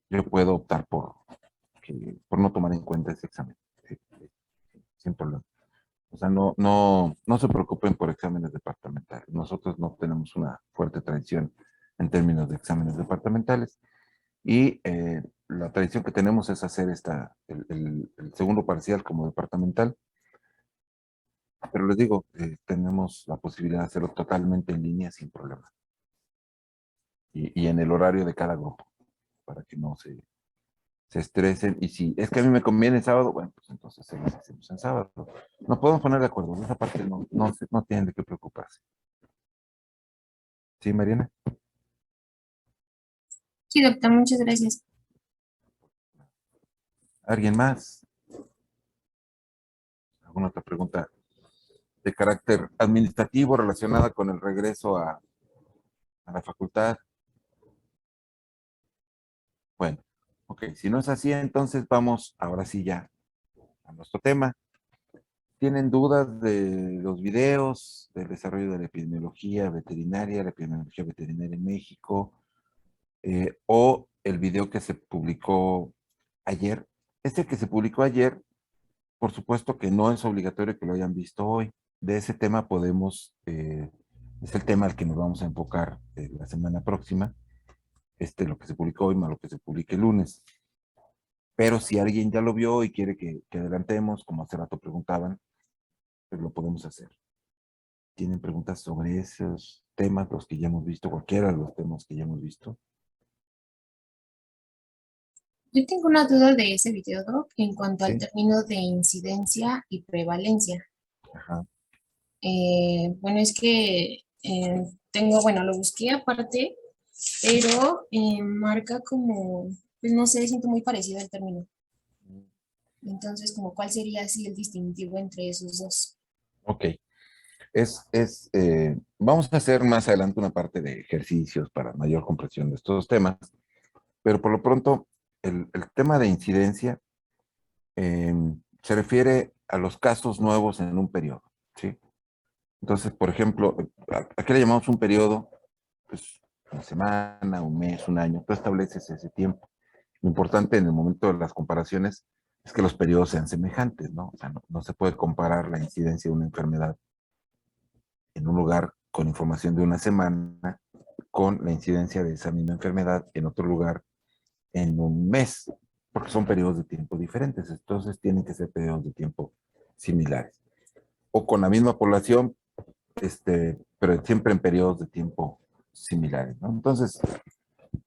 yo puedo optar por no tomar en cuenta ese examen, sí, sin problema. O sea, no se preocupen por exámenes departamentales. Nosotros no tenemos una fuerte tradición en términos de exámenes departamentales. Y la tradición que tenemos es hacer el segundo parcial como departamental. Pero les digo, tenemos la posibilidad de hacerlo totalmente en línea sin problema. Y en el horario de cada grupo, para que no se estresen. Y si es que a mí me conviene el sábado, bueno, pues entonces se los hacemos en sábado. Nos podemos poner de acuerdo. De esa parte no tienen de qué preocuparse. ¿Sí, Mariana? Sí, doctor, muchas gracias. ¿Alguien más? ¿Alguna otra pregunta de carácter administrativo relacionada con el regreso a la facultad? Bueno, ok, si no es así, entonces vamos ahora sí ya a nuestro tema. ¿Tienen dudas de los videos, del desarrollo de la epidemiología veterinaria en México, o el video que se publicó ayer? Este que se publicó ayer, por supuesto que no es obligatorio que lo hayan visto hoy. De ese tema es el tema al que nos vamos a enfocar la semana próxima. Lo que se publicó hoy más lo que se publique el lunes. Pero si alguien ya lo vio y quiere que adelantemos, como hace rato preguntaban, pues lo podemos hacer. ¿Tienen preguntas sobre esos temas, los que ya hemos visto, cualquiera de los temas que ya hemos visto? Yo tengo una duda de ese video, doc, en cuanto al Sí, término de incidencia y prevalencia. ajá. Bueno, es que tengo, bueno, lo busqué aparte, pero marca como, pues no sé, siento muy parecido al término. Entonces, como, ¿cuál sería así el distintivo entre esos dos? Ok. Vamos a hacer más adelante una parte de ejercicios para mayor comprensión de estos temas, pero por lo pronto el tema de incidencia eh, se refiere a los casos nuevos en un periodo, ¿sí? Entonces, por ejemplo, ¿a qué le llamamos un periodo? Pues una semana, un mes, un año. Tú estableces ese tiempo. Lo importante en el momento de las comparaciones es que los periodos sean semejantes, ¿no? O sea, no se puede comparar la incidencia de una enfermedad en un lugar con información de una semana con la incidencia de esa misma enfermedad en otro lugar en un mes, porque son periodos de tiempo diferentes. Entonces tienen que ser periodos de tiempo similares. O con la misma población, pero siempre en periodos de tiempo similares, ¿no? Entonces,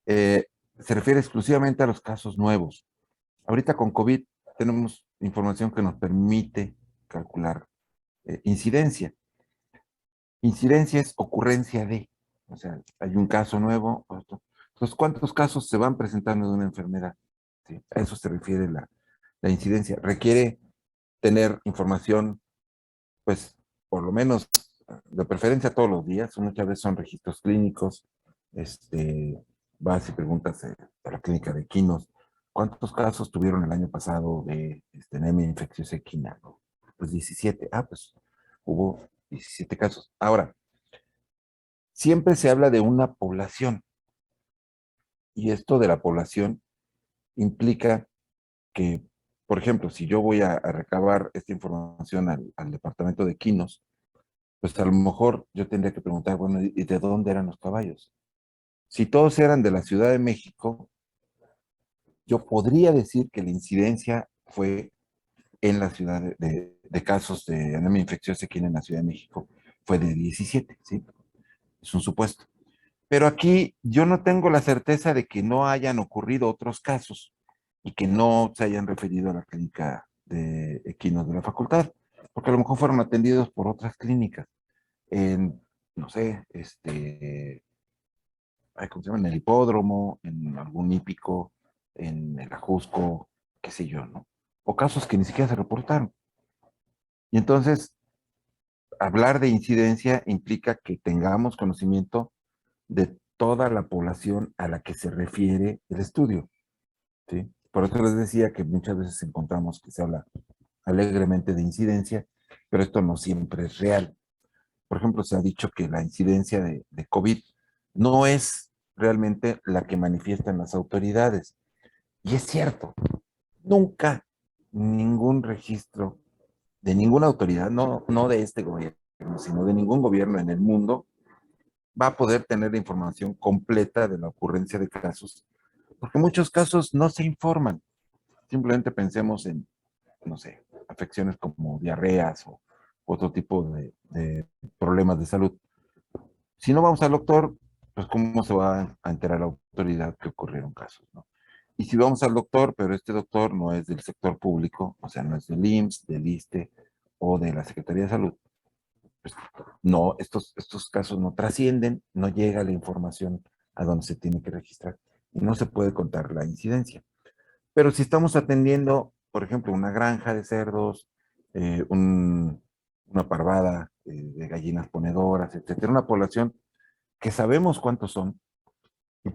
se refiere exclusivamente a los casos nuevos. Ahorita con COVID tenemos información que nos permite calcular incidencia. Incidencia es ocurrencia de, o sea, hay un caso nuevo. Entonces, ¿cuántos casos se van presentando de una enfermedad? ¿Sí? A eso se refiere la incidencia. Requiere tener información, pues, por lo menos, de preferencia todos los días. Muchas veces son registros clínicos. Vas y preguntas a la clínica de equinos, ¿cuántos casos tuvieron el año pasado de anemia infecciosa equina? Pues 17. Ah, pues hubo 17 casos. Ahora, siempre se habla de una población, y esto de la población implica que, por ejemplo, si yo voy a recabar esta información al departamento de equinos, pues a lo mejor yo tendría que preguntar, bueno, ¿y de dónde eran los caballos? Si todos eran de la Ciudad de México, yo podría decir que la incidencia fue en la ciudad de casos de anemia infecciosa equina en la Ciudad de México, fue de 17, ¿sí? Es un supuesto. Pero aquí yo no tengo la certeza de que no hayan ocurrido otros casos y que no se hayan referido a la clínica de equinos de la facultad, porque a lo mejor fueron atendidos por otras clínicas, en, no sé, ¿cómo se llama? En el hipódromo, en algún hípico, en el Ajusco, qué sé yo, ¿no? O casos que ni siquiera se reportaron. Y entonces, hablar de incidencia implica que tengamos conocimiento de toda la población a la que se refiere el estudio, ¿sí? Por eso les decía que muchas veces encontramos que se habla alegremente de incidencia, pero esto no siempre es real, por ejemplo, se ha dicho que la incidencia de COVID no es realmente la que manifiestan las autoridades. Y es cierto, nunca ningún registro de ninguna autoridad, no de este gobierno, sino de ningún gobierno en el mundo, va a poder tener la información completa de la ocurrencia de casos, porque muchos casos no se informan. Simplemente pensemos en, no sé, afecciones como diarreas o otro tipo de problemas de salud. Si no vamos al doctor, pues cómo se va a enterar la autoridad que ocurrieron casos, ¿no? Y si vamos al doctor, pero este doctor no es del sector público, o sea, no es del IMSS, del ISSSTE o de la Secretaría de Salud, pues no, estos casos no trascienden, no llega la información a donde se tiene que registrar y no se puede contar la incidencia. Pero si estamos atendiendo, por ejemplo, una granja de cerdos, una parvada de gallinas ponedoras, etcétera, una población que sabemos cuántos son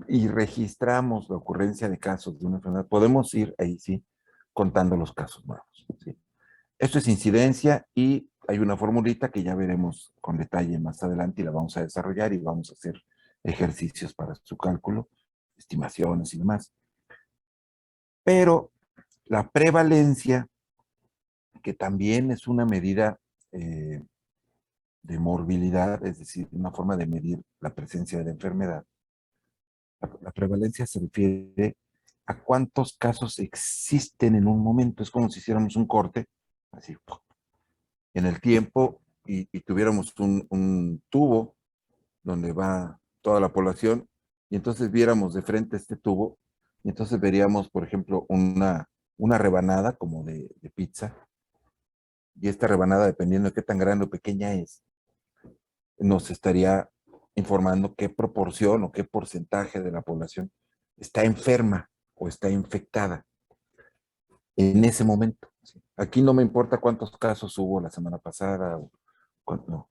y registramos la ocurrencia de casos de una enfermedad, podemos ir ahí sí contando los casos nuevos. ¿Sí? Esto es incidencia y hay una formulita que ya veremos con detalle más adelante y la vamos a desarrollar y vamos a hacer ejercicios para su cálculo, estimaciones y demás. Pero la prevalencia, que también es una medida de morbilidad, es decir, una forma de medir la presencia de la enfermedad, la prevalencia se refiere a cuántos casos existen en un momento. Es como si hiciéramos un corte, así, en el tiempo, y tuviéramos un tubo donde va toda la población, y entonces viéramos de frente este tubo, y entonces veríamos, por ejemplo, una rebanada como de pizza, y esta rebanada, dependiendo de qué tan grande o pequeña es, nos estaría informando qué proporción o qué porcentaje de la población está enferma o está infectada en ese momento. ¿Sí? Aquí no me importa cuántos casos hubo la semana pasada, no.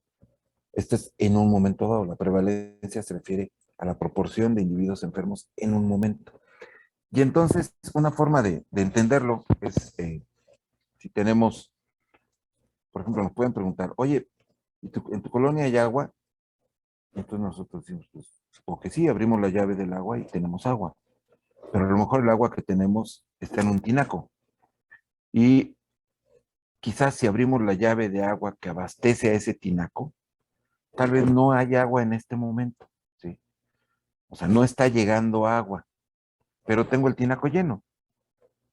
Esto es en un momento dado. La prevalencia se refiere a la proporción de individuos enfermos en un momento. Y entonces, una forma de entenderlo es, si tenemos, por ejemplo, nos pueden preguntar, oye, ¿en tu colonia hay agua? Entonces nosotros decimos, pues, o que sí, abrimos la llave del agua y tenemos agua. Pero a lo mejor el agua que tenemos está en un tinaco. Y quizás si abrimos la llave de agua que abastece a ese tinaco, tal vez no haya agua en este momento, ¿sí? O sea, no está llegando agua, pero tengo el tinaco lleno.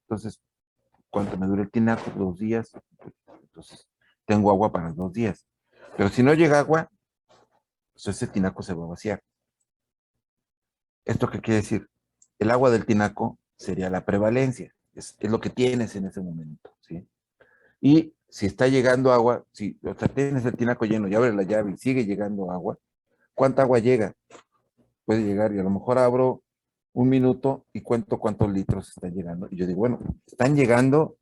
Entonces, ¿cuánto me dura el tinaco? 2 días. Entonces, tengo agua para 2 días. Pero si no llega agua, pues ese tinaco se va a vaciar. ¿Esto qué quiere decir? El agua del tinaco sería la prevalencia, es lo que tienes en ese momento, ¿sí? Y si está llegando agua, si o sea, tienes el tinaco lleno y abres la llave y sigue llegando agua, ¿cuánta agua llega? Puede llegar y a lo mejor abro un minuto y cuento cuántos litros están llegando. Y yo digo, bueno, están llegando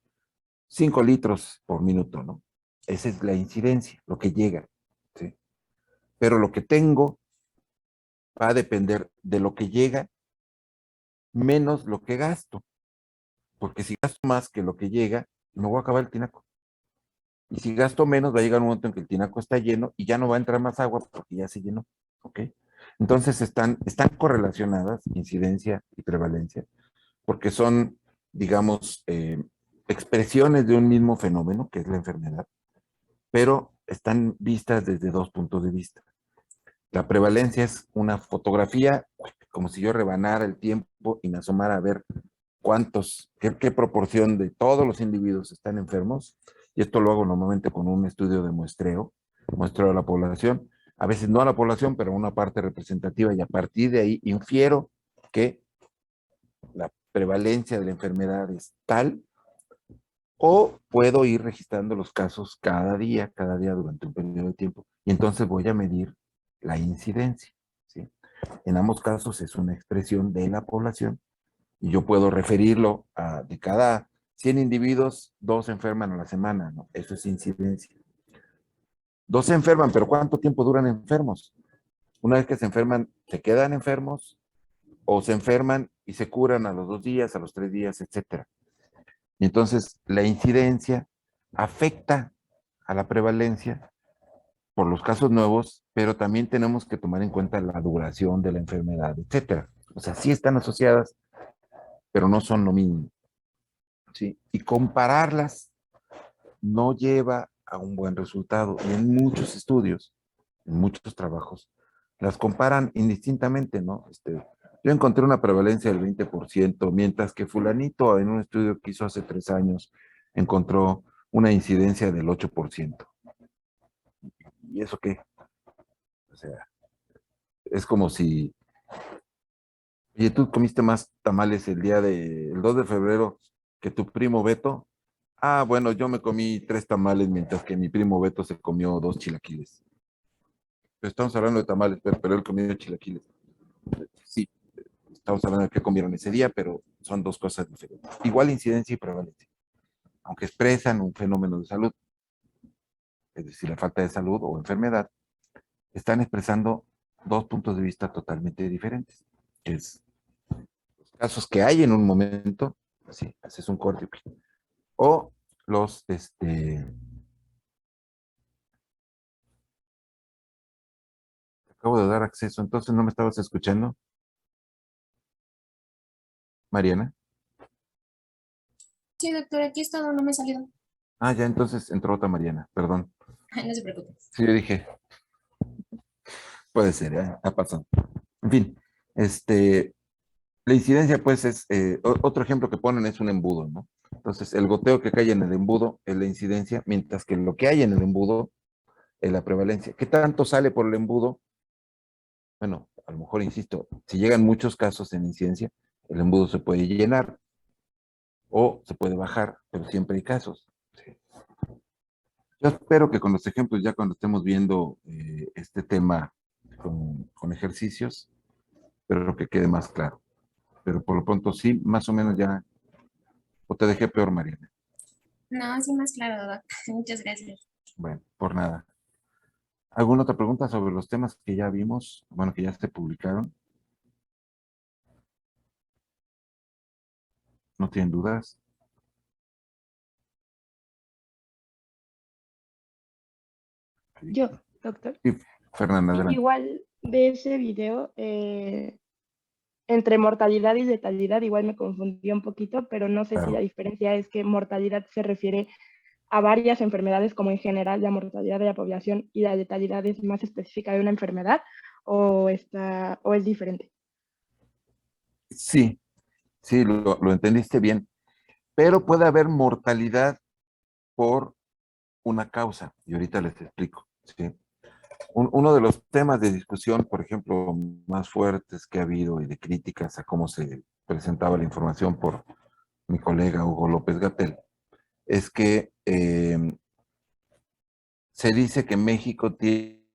5 litros por minuto, ¿no? Esa es la incidencia, lo que llega, ¿sí? Pero lo que tengo va a depender de lo que llega menos lo que gasto. Porque si gasto más que lo que llega, me voy a acabar el tinaco. Y si gasto menos, va a llegar un momento en que el tinaco está lleno y ya no va a entrar más agua porque ya se llenó. ¿Ok? Entonces están correlacionadas incidencia y prevalencia, porque son, digamos, expresiones de un mismo fenómeno, que es la enfermedad, pero están vistas desde dos puntos de vista. La prevalencia es una fotografía, como si yo rebanara el tiempo y me asomara a ver qué proporción de todos los individuos están enfermos. Y esto lo hago normalmente con un estudio de muestreo a la población, a veces no a la población, pero a una parte representativa, y a partir de ahí infiero que la prevalencia de la enfermedad es tal, o puedo ir registrando los casos cada día durante un periodo de tiempo, y entonces voy a medir la incidencia, ¿sí? En ambos casos es una expresión de la población, y yo puedo referirlo a de cada 100 individuos, 2 se enferman a la semana, ¿no? Eso es incidencia. 2 se enferman, pero ¿cuánto tiempo duran enfermos? Una vez que se enferman, ¿se quedan enfermos? ¿O se enferman y se curan a los 2 días, a los 3 días, etcétera? Y entonces la incidencia afecta a la prevalencia por los casos nuevos, pero también tenemos que tomar en cuenta la duración de la enfermedad, etcétera. O sea, sí están asociadas, pero no son lo mismo, ¿sí? Y compararlas no lleva a un buen resultado. Y en muchos estudios, en muchos trabajos, las comparan indistintamente, ¿no? Yo encontré una prevalencia del 20%, mientras que fulanito en un estudio que hizo hace 3 años encontró una incidencia del 8%. ¿Y eso qué? O sea, es como si, oye, tú comiste más tamales el 2 de febrero que tu primo Beto. Ah, bueno, yo me comí 3 tamales, mientras que mi primo Beto se comió 2 chilaquiles. Pero estamos hablando de tamales, pero él comió chilaquiles. Sí, estamos hablando de qué comieron ese día, pero son dos cosas diferentes. Igual incidencia y prevalencia, aunque expresan un fenómeno de salud, es decir, la falta de salud o enfermedad, están expresando dos puntos de vista totalmente diferentes, que es los casos que hay en un momento, así, haces un corte, o los, acabo de dar acceso, entonces no me estabas escuchando, Mariana. Sí, doctor, aquí he estado, no me he salido. Ah, ya, entonces entró otra Mariana, perdón. Ay, no se preocupe. Sí, yo dije, puede ser, ha pasado. En fin, la incidencia, pues, es, otro ejemplo que ponen es un embudo, ¿no? Entonces, el goteo que cae en el embudo es la incidencia, mientras que lo que hay en el embudo es la prevalencia. ¿Qué tanto sale por el embudo? Bueno, a lo mejor, insisto, si llegan muchos casos en incidencia, el embudo se puede llenar o se puede bajar, pero siempre hay casos. Sí. Yo espero que con los ejemplos, ya cuando estemos viendo este tema con ejercicios, pero que quede más claro. Pero por lo pronto sí, más o menos ya, o te dejé peor, Mariana. No, sí, más claro, doc. Muchas gracias. Bueno, por nada. ¿Alguna otra pregunta sobre los temas que ya vimos? Bueno, que ya se publicaron. ¿No tienen dudas? Sí. Yo, doctor. Sí, Fernanda, adelante. Igual de ese video, entre mortalidad y letalidad, igual me confundí un poquito, pero no sé si la Claro. diferencia es que mortalidad se refiere a varias enfermedades, como en general la mortalidad de la población, y la letalidad es más específica de una enfermedad, o es diferente. Sí, sí, lo entendiste bien. Pero puede haber mortalidad por una causa, y ahorita les explico. ¿Sí? Uno de los temas de discusión, por ejemplo, más fuertes que ha habido y de críticas a cómo se presentaba la información por mi colega Hugo López Gatell, es que se dice que México tiene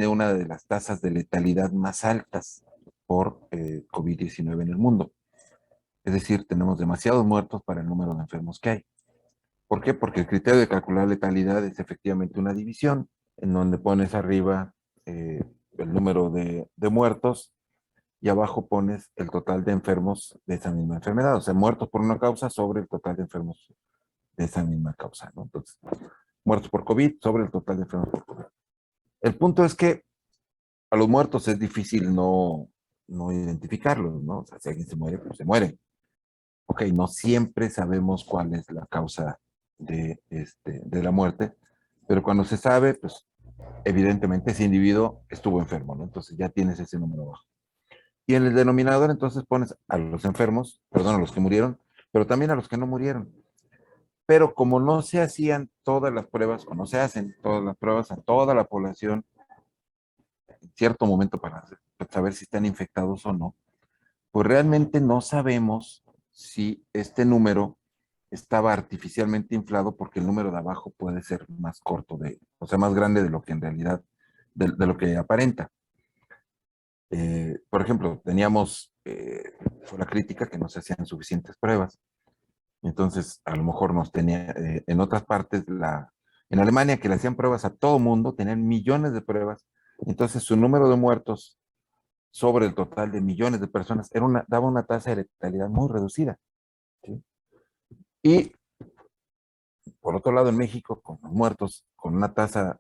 una de las tasas de letalidad más altas por COVID-19 en el mundo. Es decir, tenemos demasiados muertos para el número de enfermos que hay. ¿Por qué? Porque el criterio de calcular letalidad es efectivamente una división en donde pones arriba el número de muertos y abajo pones el total de enfermos de esa misma enfermedad, o sea, muertos por una causa sobre el total de enfermos de esa misma causa, ¿no? Entonces, muertos por COVID sobre el total de enfermos por COVID. El punto es que a los muertos es difícil no identificarlos, ¿no? O sea, si alguien se muere, pues se muere. Ok, no siempre sabemos cuál es la causa de la muerte, pero cuando se sabe, pues evidentemente ese individuo estuvo enfermo, ¿no? Entonces ya tienes ese número bajo. Y en el denominador entonces pones a los enfermos, perdón, a los que murieron, pero también a los que no murieron. Pero como no se hacían todas las pruebas, o no se hacen todas las pruebas a toda la población en cierto momento para saber si están infectados o no, pues realmente no sabemos si este número estaba artificialmente inflado porque el número de abajo puede ser más corto, o sea, más grande de lo que en realidad, de lo que aparenta. Por ejemplo, teníamos fue la crítica que no se hacían suficientes pruebas. Entonces, a lo mejor nos tenía, en otras partes, en Alemania, que le hacían pruebas a todo mundo, tenían millones de pruebas. Entonces, su número de muertos sobre el total de millones de personas daba una tasa de letalidad muy reducida. ¿Sí? Y por otro lado, en México, con los muertos, con una tasa,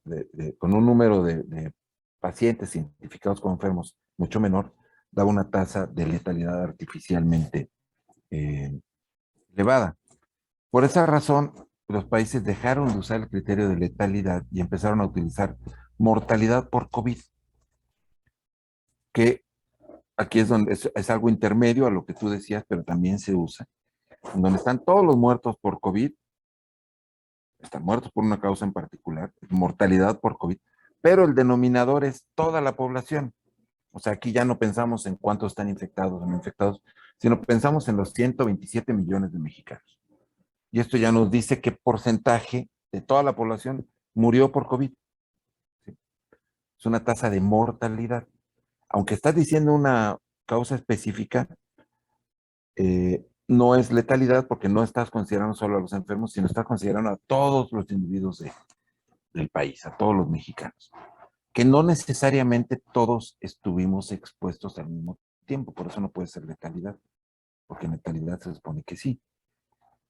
con un número de pacientes identificados como enfermos mucho menor, daba una tasa de letalidad artificialmente eh, elevada. Por esa razón, los países dejaron de usar el criterio de letalidad y empezaron a utilizar mortalidad por COVID, que aquí es donde es algo intermedio a lo que tú decías, pero también se usa. En donde están todos los muertos por COVID, están muertos por una causa en particular, mortalidad por COVID, pero el denominador es toda la población. O sea, aquí ya no pensamos en cuántos están infectados o no infectados, sino pensamos en los 127 millones de mexicanos. Y esto ya nos dice qué porcentaje de toda la población murió por COVID. ¿Sí? Es una tasa de mortalidad. Aunque estás diciendo una causa específica, no es letalidad porque no estás considerando solo a los enfermos, sino estás considerando a todos los individuos del país, a todos los mexicanos. Que no necesariamente todos estuvimos expuestos al mismo tiempo, por eso no puede ser letalidad, porque en letalidad se supone que sí.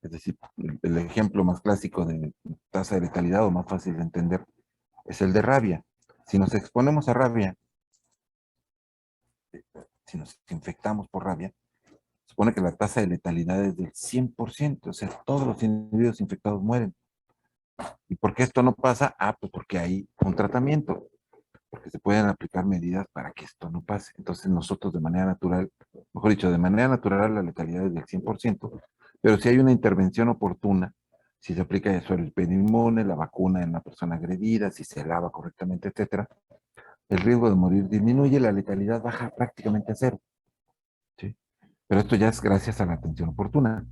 Es decir, el ejemplo más clásico de tasa de letalidad o más fácil de entender es el de rabia. Si nos exponemos a rabia, si nos infectamos por rabia, se supone que la tasa de letalidad es del 100%, o sea, todos los individuos infectados mueren. ¿Y por qué esto no pasa? Ah, pues porque hay un tratamiento, porque se pueden aplicar medidas para que esto no pase. Entonces nosotros de manera natural, mejor dicho, de manera natural la letalidad es del 100%, pero si hay una intervención oportuna, si se aplica eso el inmune, la vacuna en la persona agredida, si se lava correctamente, etcétera, el riesgo de morir disminuye, la letalidad baja prácticamente a cero. ¿Sí? Pero esto ya es gracias a la atención oportuna.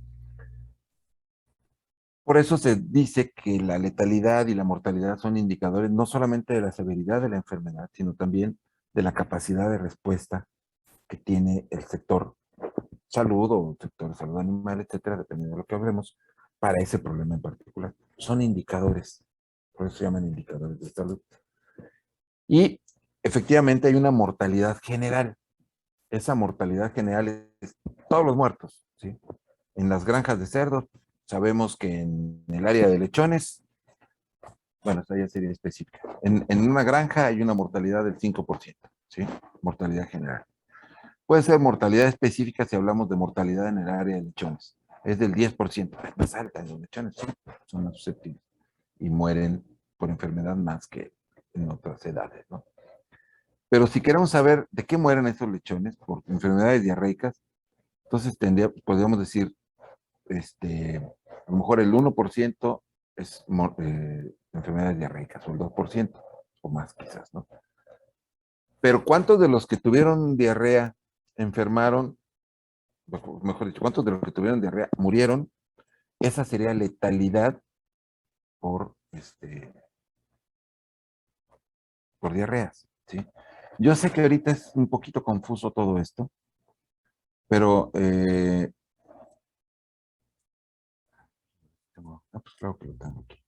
Por eso se dice que la letalidad y la mortalidad son indicadores no solamente de la severidad de la enfermedad, sino también de la capacidad de respuesta que tiene el sector salud o el sector de salud animal, etcétera, dependiendo de lo que hablemos, para ese problema en particular. Son indicadores, por eso se llaman indicadores de salud. Y efectivamente hay una mortalidad general. Esa mortalidad general es todos los muertos, ¿sí? En las granjas de cerdos, sabemos que en el área de lechones, bueno, esta ya sería específica. En una granja hay una mortalidad del 5%, ¿sí? Mortalidad general. Puede ser mortalidad específica si hablamos de mortalidad en el área de lechones. Es del 10%, es más alta en los lechones, sí, son más susceptibles. Y mueren por enfermedad más que en otras edades, ¿no? Pero si queremos saber de qué mueren esos lechones, por enfermedades diarreicas, entonces podríamos decir, a lo mejor el 1% es enfermedades diarreicas, o el 2%, o más quizás, ¿no? Pero ¿cuántos de los que tuvieron diarrea enfermaron? Mejor dicho, ¿cuántos de los que tuvieron diarrea murieron? Esa sería letalidad por, por diarreas, ¿sí? Yo sé que ahorita es un poquito confuso todo esto, pero pues claro que lo tengo aquí.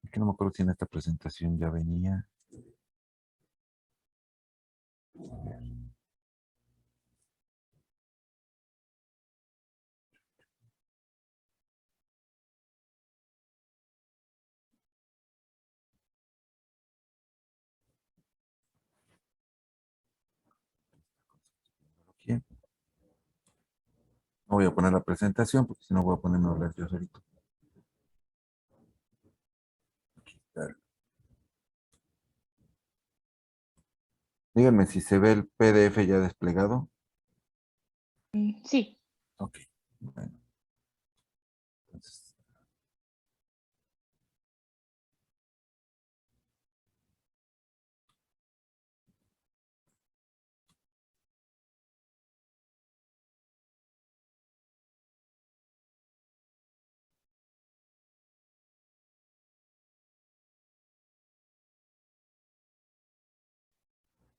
Es que no me acuerdo si en esta presentación ya venía. Aquí. No voy a poner la presentación porque si no voy a ponerme a hablar yo solito. Aquí está. Díganme si se ve el PDF ya desplegado. Sí. Ok, bueno. Entonces,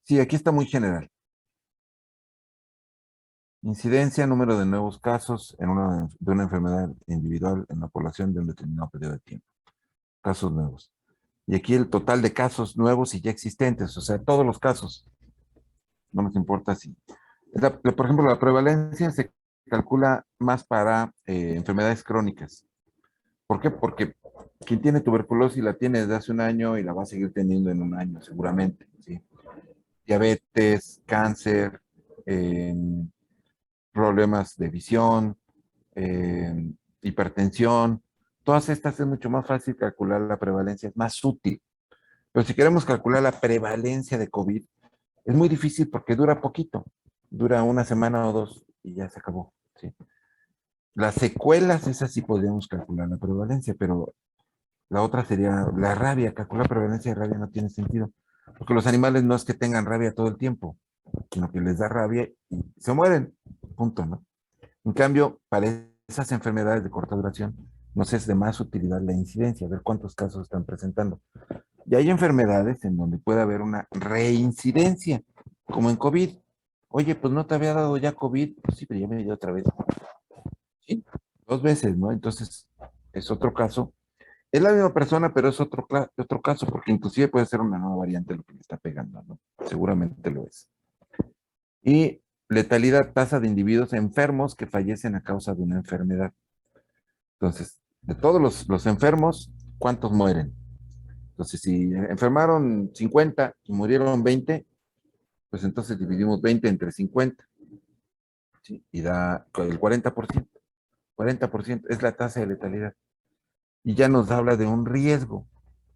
sí, aquí está muy general. Incidencia, número de nuevos casos de una enfermedad individual en la población de un determinado periodo de tiempo. Casos nuevos. Y aquí el total de casos nuevos y ya existentes, o sea, todos los casos. No nos importa si. Por ejemplo, la prevalencia se calcula más para enfermedades crónicas. ¿Por qué? Porque quien tiene tuberculosis la tiene desde hace un año y la va a seguir teniendo en un año, seguramente, ¿sí? Diabetes, cáncer, eh, problemas de visión, hipertensión, todas estas es mucho más fácil calcular la prevalencia, es más útil. Pero si queremos calcular la prevalencia de COVID, es muy difícil porque dura poquito, dura una semana o dos y ya se acabó, ¿sí? Las secuelas, esas sí podríamos calcular la prevalencia, pero la otra sería la rabia. Calcular prevalencia de rabia no tiene sentido, porque los animales no es que tengan rabia todo el tiempo, sino que les da rabia y se mueren, punto, ¿no? En cambio, para esas enfermedades de corta duración, nos es de más utilidad la incidencia, ver cuántos casos están presentando. Y hay enfermedades en donde puede haber una reincidencia, como en COVID. Oye, pues no te había dado ya COVID, pues sí, pero ya me dio otra vez. Sí, dos veces, ¿no? Entonces, es otro caso. Es la misma persona, pero es otro caso, porque inclusive puede ser una nueva variante lo que le está pegando, ¿no? Seguramente lo es. Y letalidad, tasa de individuos enfermos que fallecen a causa de una enfermedad. Entonces, de todos los enfermos, ¿cuántos mueren? Entonces, si enfermaron 50 y murieron 20, pues entonces dividimos 20 entre 50, ¿sí? Y da el 40%. 40% es la tasa de letalidad. Y ya nos habla de un riesgo.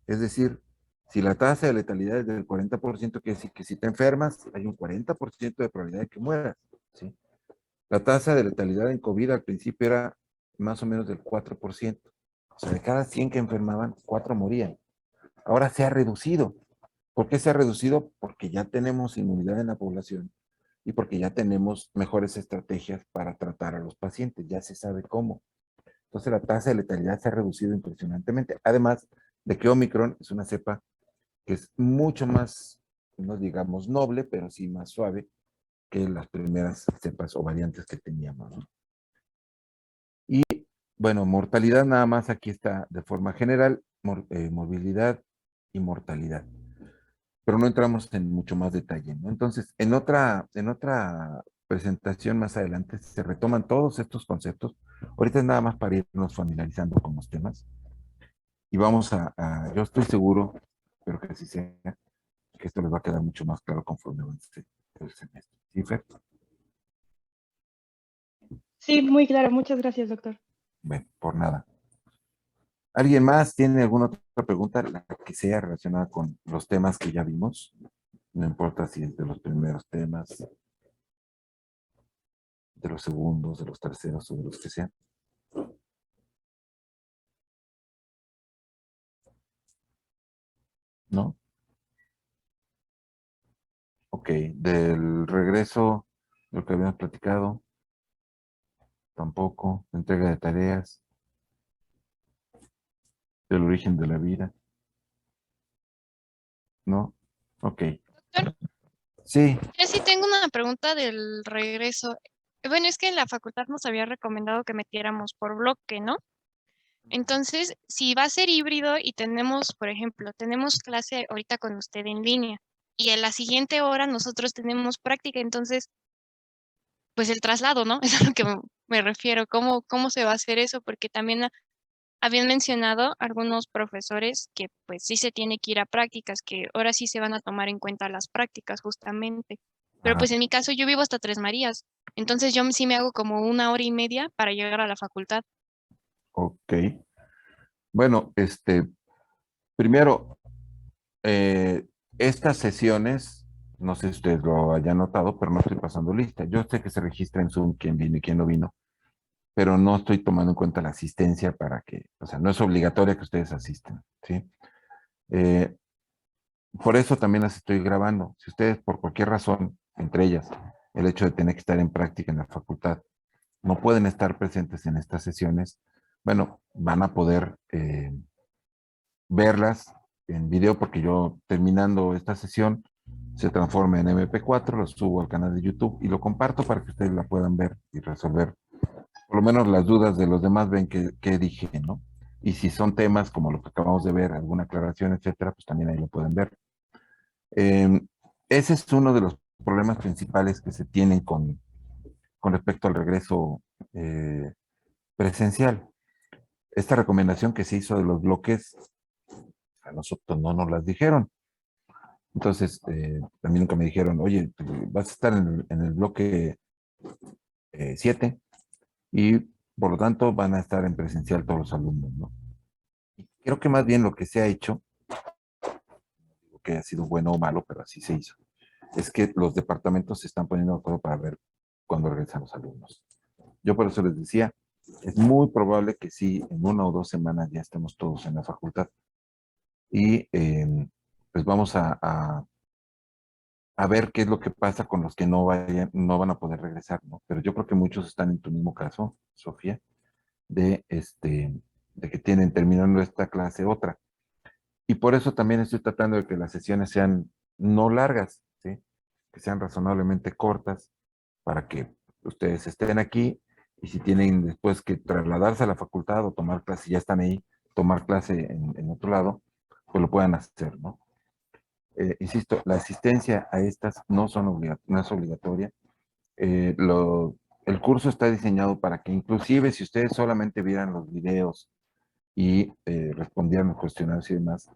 Es decir, si la tasa de letalidad es del 40%, quiere decir que si te enfermas, hay un 40% de probabilidad de que mueras, ¿sí? La tasa de letalidad en COVID al principio era más o menos del 4%. O sea, de cada 100 que enfermaban, 4 morían. Ahora se ha reducido. ¿Por qué se ha reducido? Porque ya tenemos inmunidad en la población y porque ya tenemos mejores estrategias para tratar a los pacientes. Ya se sabe cómo. Entonces la tasa de letalidad se ha reducido impresionantemente. Además de que Omicron es una cepa que es mucho más, no digamos noble, pero sí más suave que las primeras cepas o variantes que teníamos, ¿no? Y bueno, mortalidad nada más aquí está de forma general, morbilidad y mortalidad. Pero no entramos en mucho más detalle, ¿no? Entonces, en otra presentación más adelante se retoman todos estos conceptos. Ahorita es nada más para irnos familiarizando con los temas. Y vamos yo estoy seguro, pero que así sea, que esto les va a quedar mucho más claro conforme avance el semestre. ¿Sí, Fer? Sí, muy claro. Muchas gracias, doctor. Bueno, por nada. ¿Alguien más tiene alguna otra pregunta, la que sea relacionada con los temas que ya vimos? No importa si es de los primeros temas, de los segundos, de los terceros o de los que sean. ¿No? Ok, del regreso, lo que habíamos platicado, tampoco, entrega de tareas, del origen de la vida, ¿no? Ok, Doctor, sí, yo sí tengo una pregunta del regreso. Bueno, es que en la facultad nos había recomendado que metiéramos por bloque, ¿no? Entonces, si va a ser híbrido y tenemos, por ejemplo, tenemos clase ahorita con usted en línea y en la siguiente hora nosotros tenemos práctica, entonces, pues el traslado, ¿no? Es a lo que me refiero. ¿Cómo se va a hacer eso? Porque también habían mencionado algunos profesores que pues sí se tiene que ir a prácticas, que ahora sí se van a tomar en cuenta las prácticas justamente. Pero ajá, pues en mi caso yo vivo hasta Tres Marías, entonces yo sí me hago como una hora y media para llegar a la facultad. ok. Bueno, primero, estas sesiones, no sé si ustedes lo hayan notado, pero no estoy pasando lista. Yo sé que se registra en Zoom quién vino y quién no vino, pero no estoy tomando en cuenta la asistencia para que, o sea, no es obligatoria que ustedes asistan, ¿sí? Eh, por eso también las estoy grabando. Si ustedes por cualquier razón, entre ellas el hecho de tener que estar en práctica en la facultad, no pueden estar presentes en estas sesiones, bueno, van a poder verlas en video porque yo terminando esta sesión se transforma en MP4, lo subo al canal de YouTube y lo comparto para que ustedes la puedan ver y resolver por lo menos las dudas de los demás, ven que dije, ¿no? Y si son temas como lo que acabamos de ver, alguna aclaración, etcétera, pues también ahí lo pueden ver. Eh, ese es uno de los problemas principales que se tienen con respecto al regreso presencial. Esta recomendación que se hizo de los bloques, a nosotros no nos las dijeron. Entonces, a mí nunca me dijeron, oye, vas a estar en el bloque 7 y por lo tanto van a estar en presencial todos los alumnos, ¿no? Y creo que más bien lo que se ha hecho, que ha sido bueno o malo, pero así se hizo, es que los departamentos se están poniendo de acuerdo para ver cuándo regresan los alumnos. Yo por eso les decía, es muy probable que sí, en 1 o 2 semanas ya estemos todos en la facultad. Y pues vamos a ver qué es lo que pasa con los que no vayan, no van a poder regresar, ¿no? Pero yo creo que muchos están en tu mismo caso, Sofía, de que tienen terminando esta clase otra. Y por eso también estoy tratando de que las sesiones sean no largas, ¿sí? Que sean razonablemente cortas para que ustedes estén aquí y si tienen después que trasladarse a la facultad o tomar clase, ya están ahí, tomar clase en otro lado, pues lo puedan hacer, ¿no? Insisto, la asistencia a estas no es obligatoria. Eh, lo- el curso está diseñado para que inclusive si ustedes solamente vieran los videos y respondieran los cuestionarios y demás,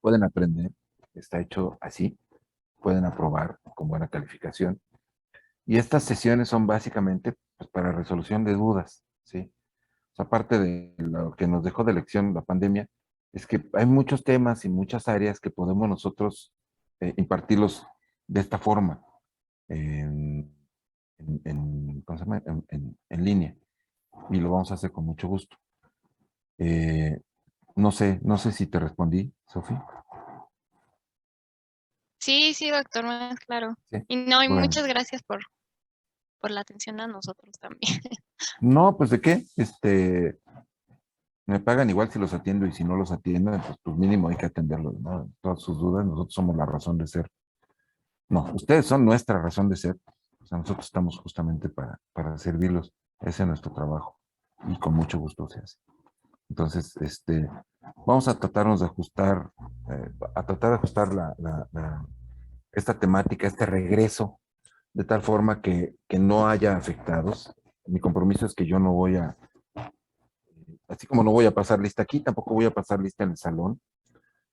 pueden aprender, está hecho así, pueden aprobar con buena calificación. Y estas sesiones son básicamente pues, para resolución de dudas, ¿sí? O sea, aparte de lo que nos dejó de lección la pandemia, es que hay muchos temas y muchas áreas que podemos nosotros impartirlos de esta forma, en, ¿cómo se llama? En línea. Y lo vamos a hacer con mucho gusto. Eh, no sé si te respondí, Sofía. Sí, sí, doctor, más claro. Sí. Y no, y Bueno. muchas gracias por la atención a nosotros también. No, pues de qué, me pagan igual si los atiendo y si no los atiendo, pues mínimo hay que atenderlos, ¿no? Todas sus dudas, nosotros somos la razón de ser. No, ustedes son nuestra razón de ser. O sea, nosotros estamos justamente para servirlos. Ese es nuestro trabajo. Y con mucho gusto se hace. Entonces, vamos a tratarnos de ajustar, a tratar de ajustar esta temática, este regreso, de tal forma que no haya afectados. Mi compromiso es que yo no voy así como no voy a pasar lista aquí, tampoco voy a pasar lista en el salón.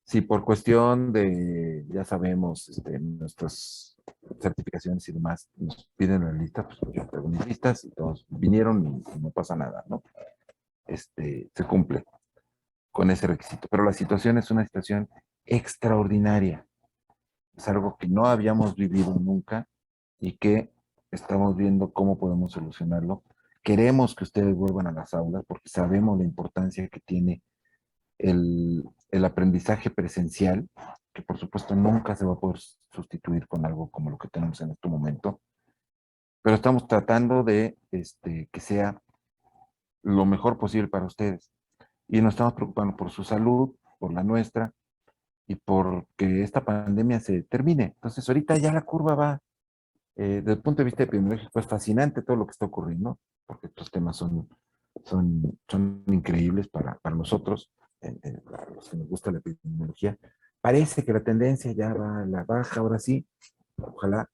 Si por cuestión de, ya sabemos, nuestras certificaciones y demás, nos piden la lista, pues yo traigo mis listas y todos vinieron y no pasa nada, ¿no? Se cumple con ese requisito. Pero la situación es una situación extraordinaria. Es algo que no habíamos vivido nunca y que estamos viendo cómo podemos solucionarlo. Queremos que ustedes vuelvan a las aulas porque sabemos la importancia que tiene el aprendizaje presencial, que por supuesto nunca se va a poder sustituir con algo como lo que tenemos en este momento, pero estamos tratando de que sea lo mejor posible para ustedes. Y nos estamos preocupando por su salud, por la nuestra, y por que esta pandemia se termine. Entonces ahorita ya la curva va, desde el punto de vista epidemiológico, es fascinante todo lo que está ocurriendo, porque estos temas son increíbles para nosotros, para los que nos gusta la epidemiología. Parece que la tendencia ya va a la baja, ahora sí, ojalá,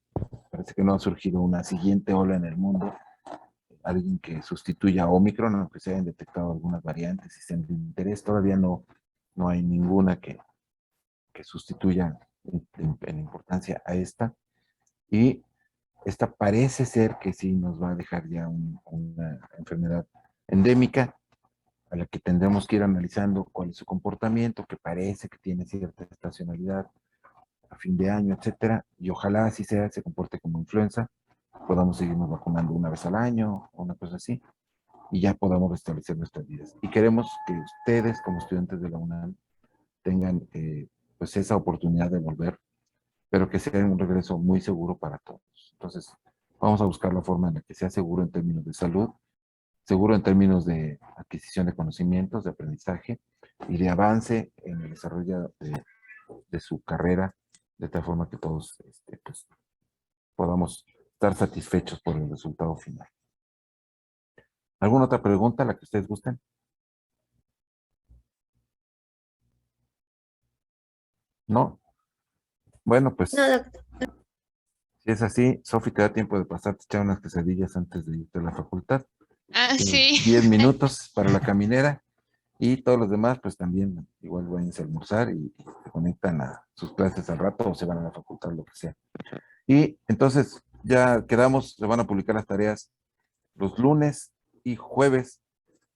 parece que no ha surgido una siguiente ola en el mundo, alguien que sustituya a Omicron, aunque se hayan detectado algunas variantes y sean de interés, todavía no hay ninguna que sustituya en importancia a esta. Y esta parece ser que sí nos va a dejar ya una enfermedad endémica a la que tendremos que ir analizando cuál es su comportamiento, que parece que tiene cierta estacionalidad a fin de año, etcétera, y ojalá así sea, se comporte como influenza, podamos seguirnos vacunando una vez al año o una cosa así, y ya podamos restablecer nuestras vidas. Y queremos que ustedes, como estudiantes de la UNAM, tengan pues esa oportunidad de volver, pero que sea un regreso muy seguro para todos. Entonces, vamos a buscar la forma en la que sea seguro en términos de salud, seguro en términos de adquisición de conocimientos, de aprendizaje y de avance en el desarrollo de su carrera, de tal forma que todos pues, podamos estar satisfechos por el resultado final. ¿Alguna otra pregunta, la que ustedes gusten? ¿No? Bueno, pues No, doctor. Si es así, Sofi, te da tiempo de pasarte a echar unas quesadillas antes de irte a la facultad. Ah, sí. 10 minutos para la caminera y todos los demás, pues también igual vayan a almorzar y se conectan a sus clases al rato o se van a la facultad, lo que sea. Y entonces ya quedamos, se van a publicar las tareas los lunes y jueves,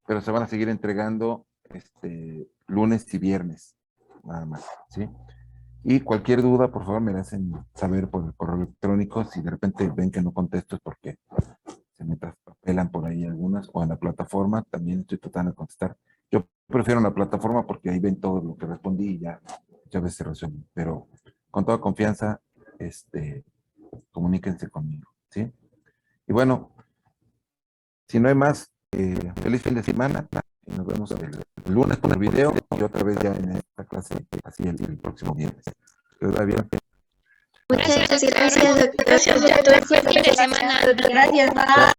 pero se van a seguir entregando lunes y viernes, nada más, ¿sí? Y cualquier duda, por favor, me la hacen saber por el correo electrónico. Si de repente ven que no contesto es porque se me traspapelan por ahí algunas, o en la plataforma también estoy tratando de contestar. Yo prefiero en la plataforma porque ahí ven todo lo que respondí y ya muchas veces se resuelve. Pero con toda confianza, comuníquense conmigo, ¿sí? Y bueno, si no hay más, feliz fin de semana. Y nos vemos el lunes con el video y otra vez ya en esta clase, así el próximo viernes. Que os vaya bien. Muchas Gracias, gracias, doctor. Buen fin de semana. Gracias. Bye.